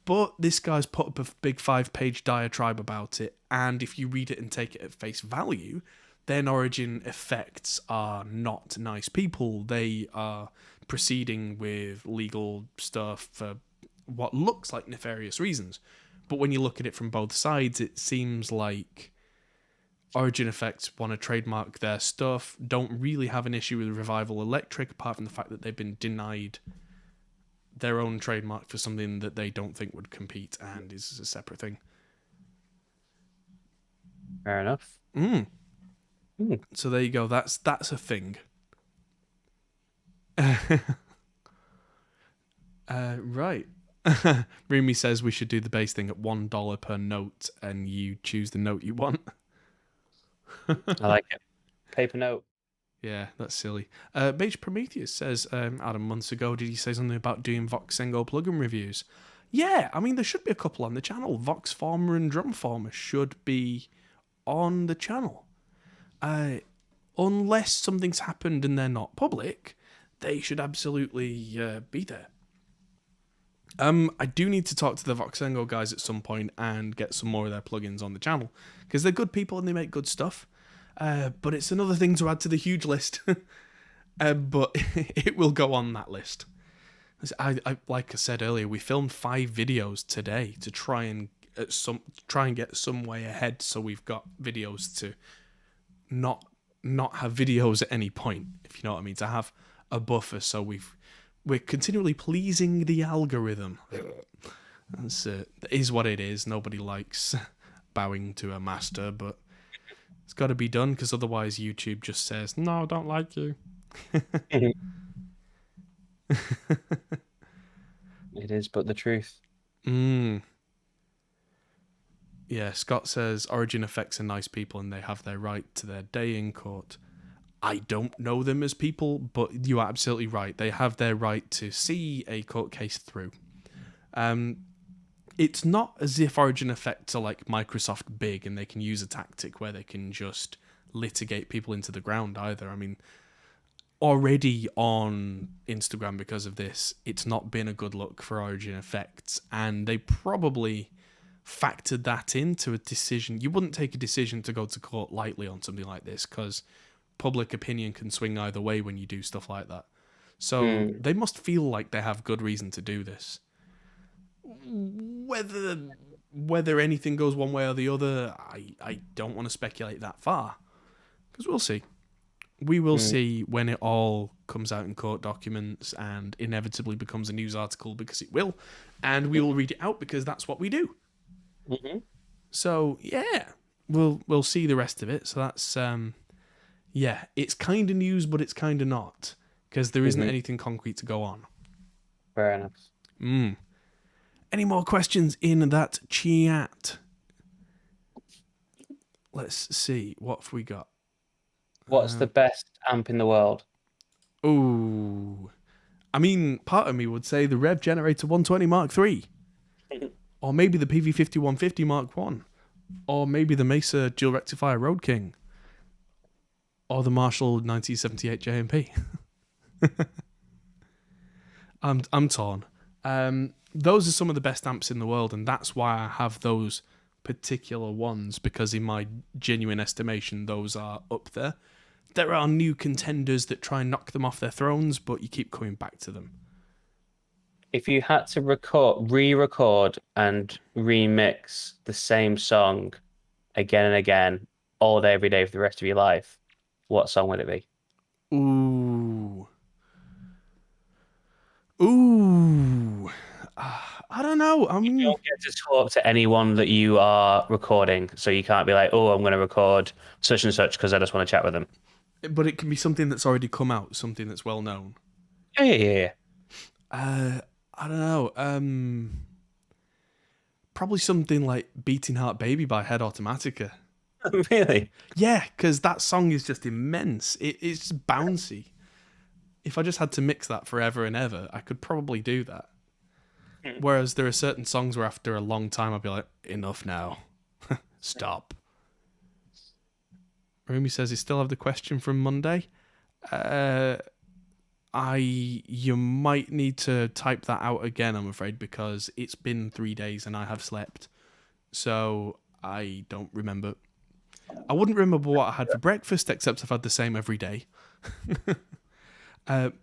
But this guy's put up a big 5-page diatribe about it, and if you read it and take it at face value, then Origin Effects are not nice people. They are proceeding with legal stuff for what looks like nefarious reasons. But when you look at it from both sides, it seems like Origin Effects want to trademark their stuff, don't really have an issue with Revival Electric, apart from the fact that they've been denied their own trademark for something that they don't think would compete and is a separate thing. Fair enough. So there you go. That's a thing. Right. Rumi says we should do the bass thing at $1 per note, and you choose the note you want. I like it. Paper note. Yeah, that's silly. Beige Prometheus says, Adam, months ago, did you say something about doing Voxengo plugin reviews? Yeah, I mean, there should be a couple on the channel. Voxformer and Drumformer should be on the channel. Unless something's happened and they're not public, they should absolutely be there. I do need to talk to the Voxengo guys at some point and get some more of their plugins on the channel, because they're good people and they make good stuff. But it's another thing to add to the huge list. But it will go on that list. I like I said earlier, we filmed 5 videos today to try and get some way ahead, so we've got videos to not have videos at any point, if you know what I mean, to have a buffer, so we're continually pleasing the algorithm. That is what it is. Nobody likes bowing to a master, but it's got to be done, because otherwise YouTube just says, no, I don't like you. It is but the truth. Yeah, Scott says Origin Effects are nice people and they have their right to their day in court. I don't know them as people, but you are absolutely right. They have their right to see a court case through. It's not as if Origin Effects are like Microsoft big and they can use a tactic where they can just litigate people into the ground either. I mean, already on Instagram because of this, it's not been a good look for Origin Effects, and they probably factored that into a decision. You wouldn't take a decision to go to court lightly on something like this, because public opinion can swing either way when you do stuff like that. So they must feel like they have good reason to do this. Whether anything goes one way or the other, I don't want to speculate that far, because we'll see. We will see when it all comes out in court documents and inevitably becomes a news article, because it will, and we will read it out because that's what we do. Mm-hmm. So yeah, we'll see the rest of it. So that's it's kind of news, but it's kind of not, because there isn't anything concrete to go on. Fair enough. Any more questions in that chat? Let's see, what have we got? What's the best amp in the world? Ooh, I mean, part of me would say the Rev Generator 120 Mark III. Or maybe the PV50 150 Mark 1. Or maybe the Mesa Dual Rectifier Road King. Or the Marshall 1978 JMP. I'm torn. Those are some of the best amps in the world, and that's why I have those particular ones, because in my genuine estimation, those are up there. There are new contenders that try and knock them off their thrones, but you keep coming back to them. If you had to re-record and remix the same song again and again, all day, every day for the rest of your life, what song would it be? Ooh. I don't know. I mean, you don't get to talk to anyone that you are recording, so you can't be like, oh, I'm going to record such and such because I just want to chat with them. But it can be something that's already come out, something that's well known. Yeah. I don't know. Probably something like Beating Heart Baby by Head Automatica. Really? Yeah, because that song is just immense. It's bouncy. If I just had to mix that forever and ever, I could probably do that. Whereas there are certain songs where after a long time I'd be like, enough now. Stop. Rumi says he still have the question from Monday. You might need to type that out again, I'm afraid, because it's been 3 days and I have slept. So I don't remember. I wouldn't remember what I had for breakfast, except I've had the same every day.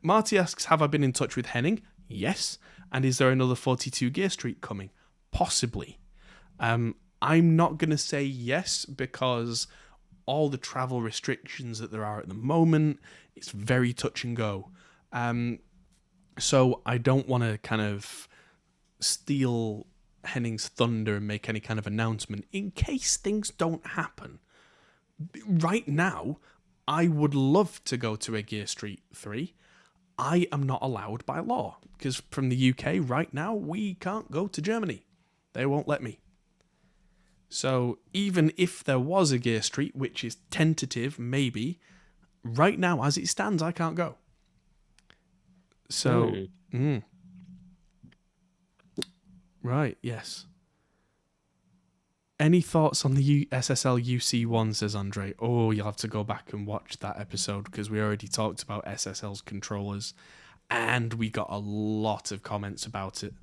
Marty asks, have I been in touch with Henning? Yes. And is there another 42 Gear Street coming? Possibly. I'm not going to say yes, because all the travel restrictions that there are at the moment, it's very touch and go. So I don't want to kind of steal Henning's thunder and make any kind of announcement in case things don't happen. Right now, I would love to go to a Gear Street 3. I am not allowed by law, because from the UK right now, we can't go to Germany. They won't let me. So even if there was a Gear Street, which is tentative, maybe, right now, as it stands, I can't go. So, right, yes. Any thoughts on the SSL UC1, says Andre? Oh, you'll have to go back and watch that episode, because we already talked about SSL's controllers, and we got a lot of comments about it.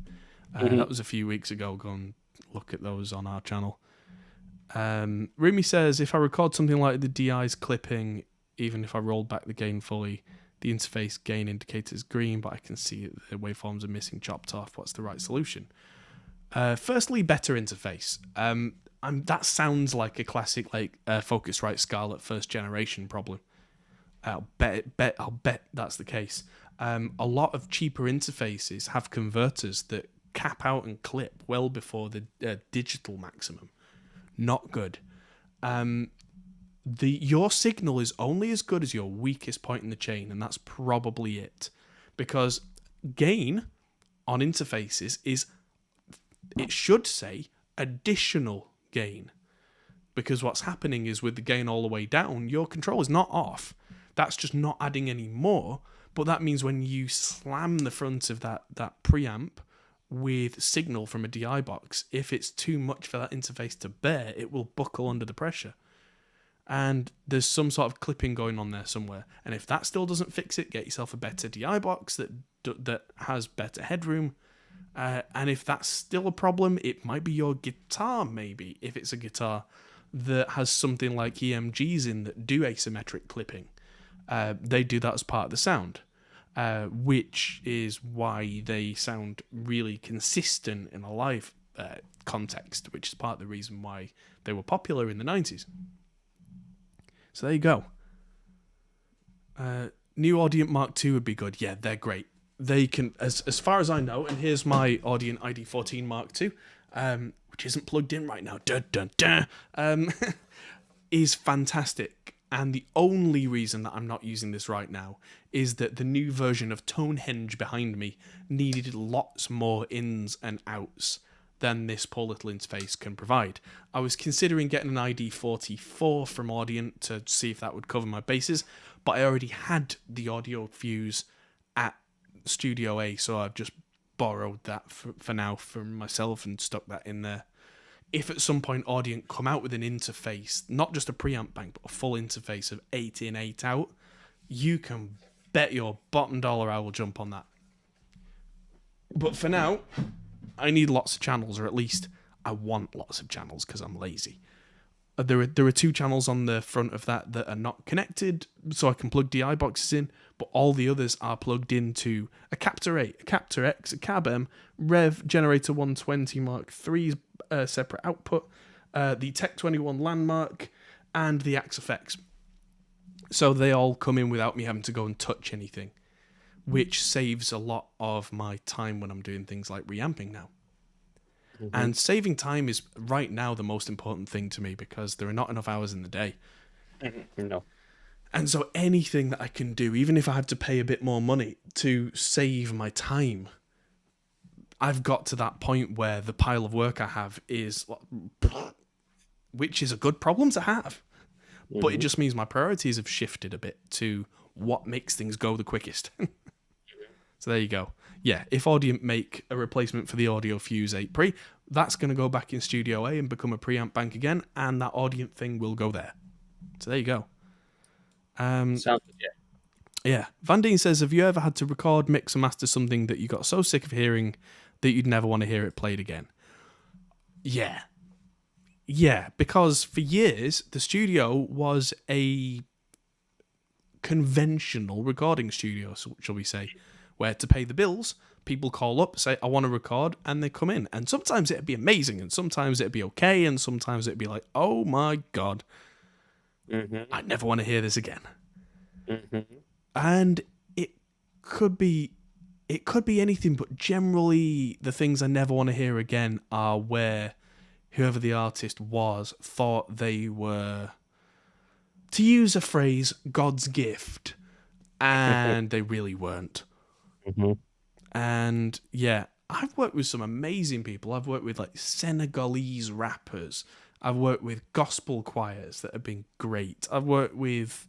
That was a few weeks ago. Go and look at those on our channel. Rumi says, if I record something like the DI's clipping, even if I rolled back the gain fully, the interface gain indicator is green, but I can see the waveforms are missing, chopped off. What's the right solution? Firstly, better interface. That sounds like a classic Focusrite Scarlett first generation problem. I'll bet that's the case. A lot of cheaper interfaces have converters that cap out and clip well before the digital maximum. Not good. Your signal is only as good as your weakest point in the chain, and that's probably it. Because gain on interfaces is, it should say, additional gain. Because what's happening is with the gain all the way down, your control is not off. That's just not adding any more. But that means when you slam the front of that preamp with signal from a DI box, if it's too much for that interface to bear, it will buckle under the pressure. And there's some sort of clipping going on there somewhere. And if that still doesn't fix it, get yourself a better DI box that has better headroom. And if that's still a problem, it might be your guitar, maybe, if it's a guitar that has something like EMGs in that do asymmetric clipping. They do that as part of the sound, which is why they sound really consistent in a live context, which is part of the reason why they were popular in the 90s. So there you go. New Audient Mark II would be good. Yeah, they're great. They can, as far as I know, and here's my Audient ID14 Mark II, which isn't plugged in right now, is fantastic. And the only reason that I'm not using this right now is that the new version of Tonehenge behind me needed lots more ins and outs than this poor little interface can provide. I was considering getting an ID44 from Audient to see if that would cover my bases, but I already had the audio fuse at Studio A, so I've just borrowed that for now from myself and stuck that in there. If at some point Audient come out with an interface, not just a preamp bank, but a full interface of 8 in, 8 out, you can bet your bottom dollar I will jump on that. But for now, I need lots of channels, or at least I want lots of channels because I'm lazy. There are 2 channels on the front of that are not connected, so I can plug DI boxes in, but all the others are plugged into a Captor 8, a Captor X, a Cab M, Rev, Generator 120 Mark III's separate output, the Tech 21 Landmark, and the Axe FX. So they all come in without me having to go and touch anything, which saves a lot of my time when I'm doing things like reamping now. Mm-hmm. And saving time is right now the most important thing to me because there are not enough hours in the day. Mm-hmm. No. And so anything that I can do, even if I have to pay a bit more money to save my time, I've got to that point where the pile of work I have is, which is a good problem to have. Mm-hmm. But it just means my priorities have shifted a bit to what makes things go the quickest. So there you go. Yeah, if Audient make a replacement for the Audio Fuse 8 Pre, that's going to go back in Studio A and become a preamp bank again, and that Audient thing will go there. So there you go. Sounds good, yeah. Yeah. Van Deen says, have you ever had to record, mix, and master something that you got so sick of hearing that you'd never want to hear it played again? Yeah. Yeah, because for years, the studio was a conventional recording studio, shall we say, where to pay the bills, people call up, say, I want to record, and they come in. And sometimes it'd be amazing, and sometimes it'd be okay, and sometimes it'd be like, oh my God, I never want to hear this again. Mm-hmm. And it could be anything, but generally the things I never want to hear again are where whoever the artist was thought they were, to use a phrase, God's gift, and they really weren't. Mm-hmm. And yeah, I've worked with some amazing people. I've worked with like Senegalese rappers. I've worked with gospel choirs that have been great. I've worked with,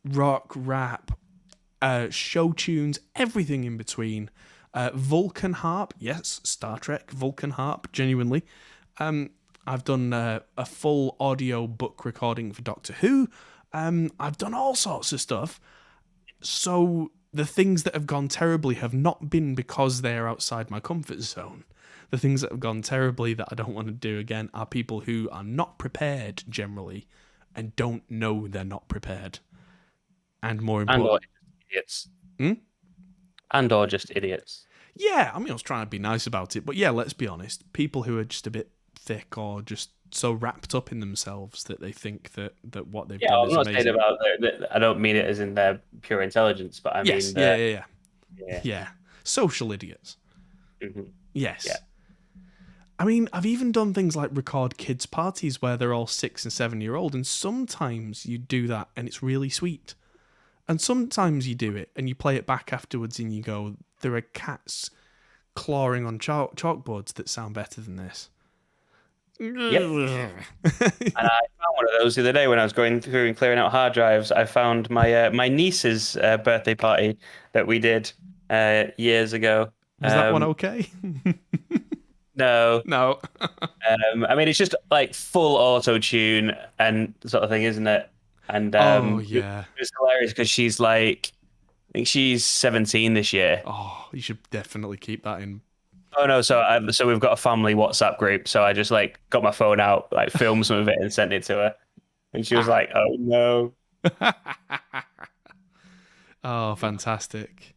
rock, rap, show tunes, everything in between. Vulcan harp, yes, Star Trek, Vulcan harp, genuinely. I've done a full audio book recording for Doctor Who. I've done all sorts of stuff. So the things that have gone terribly have not been because they're outside my comfort zone. The things that have gone terribly that I don't want to do again are people who are not prepared generally and don't know they're not prepared. And more important... And/or idiots. And/or just idiots. Yeah, I was trying to be nice about it. But yeah, let's be honest. People who are just a bit thick or just so wrapped up in themselves that they think that what they've done is amazing. Yeah, I'm not saying about that. I don't mean it as in their pure intelligence, but I mean... Yeah. Social idiots. Mm-hmm. Yes. Yeah. I've even done things like record kids' parties where they're all 6 and 7 year old, and sometimes you do that and it's really sweet. And sometimes you do it and you play it back afterwards and you go, there are cats clawing on chalkboards that sound better than this. Yep. And I found one of those the other day when I was going through and clearing out hard drives. I found my niece's birthday party that we did years ago. Was that one okay? No. No. I mean, it's just like full auto tune and sort of thing, isn't it? And Oh it yeah. was hilarious because she's like, I think she's 17 this year. Oh, you should definitely keep that in. Oh no, so we've got a family WhatsApp group. So I just like got my phone out, like filmed some of it and sent it to her, and she was like, "Oh no." Oh, fantastic.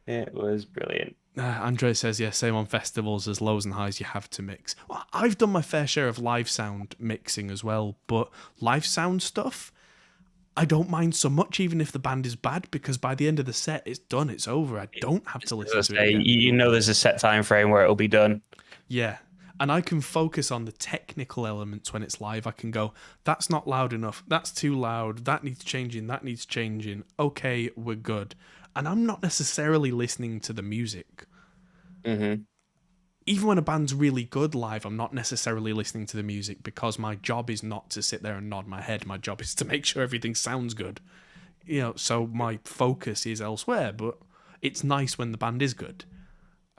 It was brilliant. Andre says, yeah, same on festivals as lows and highs you have to mix. Well, I've done my fair share of live sound mixing as well, but live sound stuff, I don't mind so much even if the band is bad, because by the end of the set, it's done, it's over. I don't have to listen to it again. You know there's a set time frame where it'll be done. Yeah. And I can focus on the technical elements when it's live. I can go, that's not loud enough, that's too loud, that needs changing, that needs changing. Okay, we're good. And I'm not necessarily listening to the music. Mm-hmm. Even when a band's really good live, I'm not necessarily listening to the music, because my job is not to sit there and nod my head. My job is to make sure everything sounds good. So my focus is elsewhere, but it's nice when the band is good.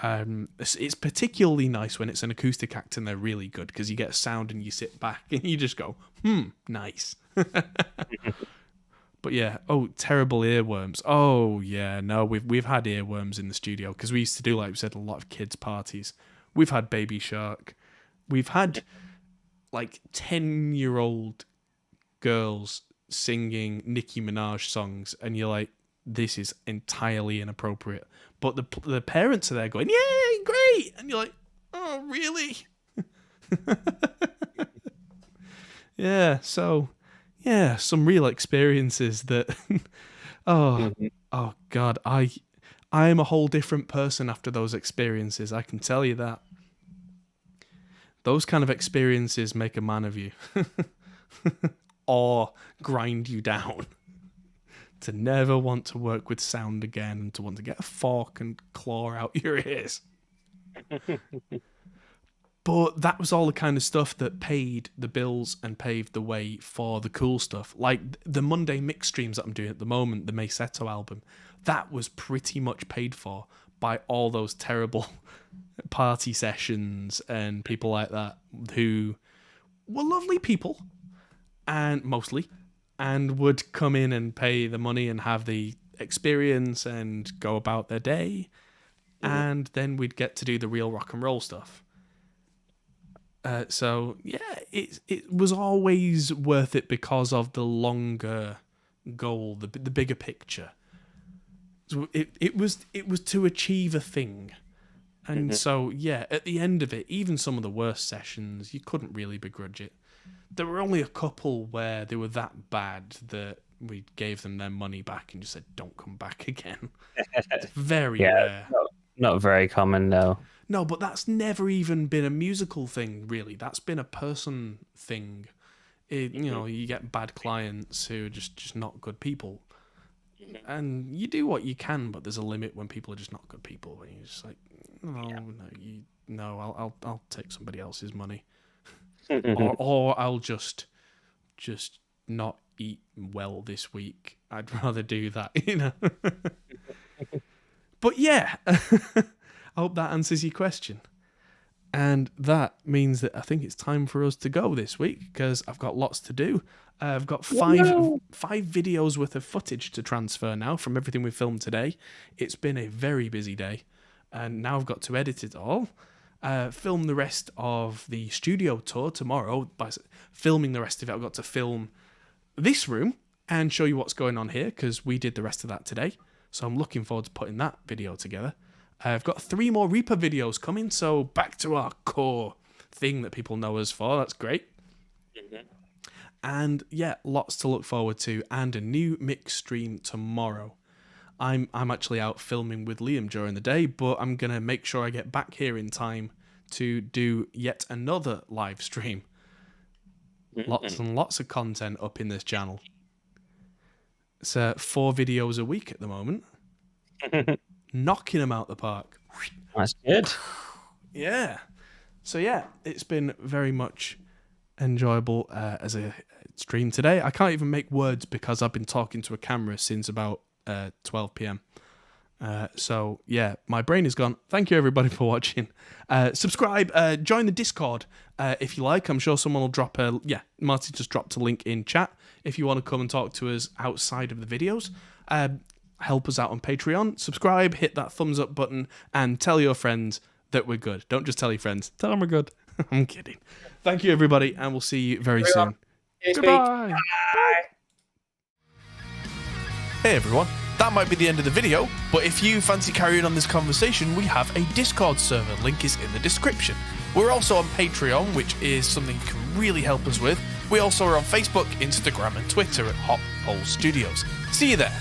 It's particularly nice when it's an acoustic act and they're really good, because you get a sound and you sit back and you just go, nice. But yeah, terrible earworms. Oh yeah, no, we've had earworms in the studio, because we used to do, like we said, a lot of kids' parties. We've had Baby Shark. We've had like 10-year-old girls singing Nicki Minaj songs, and you're like, this is entirely inappropriate. But the parents are there going, yay, great! And you're like, oh, really? Yeah, so, yeah, some real experiences that, oh God, I am a whole different person after those experiences, I can tell you that. Those kind of experiences make a man of you. Or grind you down. To never want to work with sound again, and to want to get a fork and claw out your ears. But that was all the kind of stuff that paid the bills and paved the way for the cool stuff. Like the Monday mix streams that I'm doing at the moment, the Mayseto album, that was pretty much paid for by all those terrible party sessions and people like that who were lovely people, and mostly, and would come in and pay the money and have the experience and go about their day. And then we'd get to do the real rock and roll stuff. So yeah, it was always worth it because of the longer goal, the bigger picture. So it was to achieve a thing. And so yeah, at the end of it, even some of the worst sessions, you couldn't really begrudge it. There were only a couple where they were that bad that we gave them their money back and just said, don't come back again. It's very rare. Not very common, no. No, but that's never even been a musical thing, really. That's been a person thing. You get bad clients who are just not good people. And you do what you can, but there's a limit when people are just not good people. And you're just like, I'll take somebody else's money. or I'll just not eat well this week. I'd rather do that, But yeah, I hope that answers your question. And that means that I think it's time for us to go this week, because I've got lots to do. I've got five videos worth of footage to transfer now from everything we filmed today. It's been a very busy day, and now I've got to edit it all. Film the rest of the studio tour tomorrow. By filming the rest of it, I've got to film this room and show you what's going on here, because we did the rest of that today. So I'm looking forward to putting that video together. I've got 3 more Reaper videos coming, so back to our core thing that people know us for. That's great. And yeah, lots to look forward to, and a new mix stream tomorrow. I'm actually out filming with Liam during the day, but I'm going to make sure I get back here in time to do yet another live stream. Lots and lots of content up in this channel. It's 4 videos a week at the moment. Knocking them out the park. That's good. Yeah. So yeah, it's been very much enjoyable as a stream today. I can't even make words because I've been talking to a camera since about 12 p.m. So yeah, my brain is gone. Thank you everybody for watching. Subscribe, join the Discord if you like. I'm sure someone will drop Marty just dropped a link in chat if you want to come and talk to us outside of the videos. Help us out on Patreon. Subscribe, hit that thumbs up button, and tell your friends that we're good. Don't just tell your friends. Tell them we're good. I'm kidding. Thank you everybody, and we'll see you very soon. Goodbye. Bye. Hey everyone. That might be the end of the video, but if you fancy carrying on this conversation, we have a Discord server. Link is in the description. We're also on Patreon, which is something you can really help us with. We also are on Facebook, Instagram, and Twitter at Hot Hole Studios. See you there.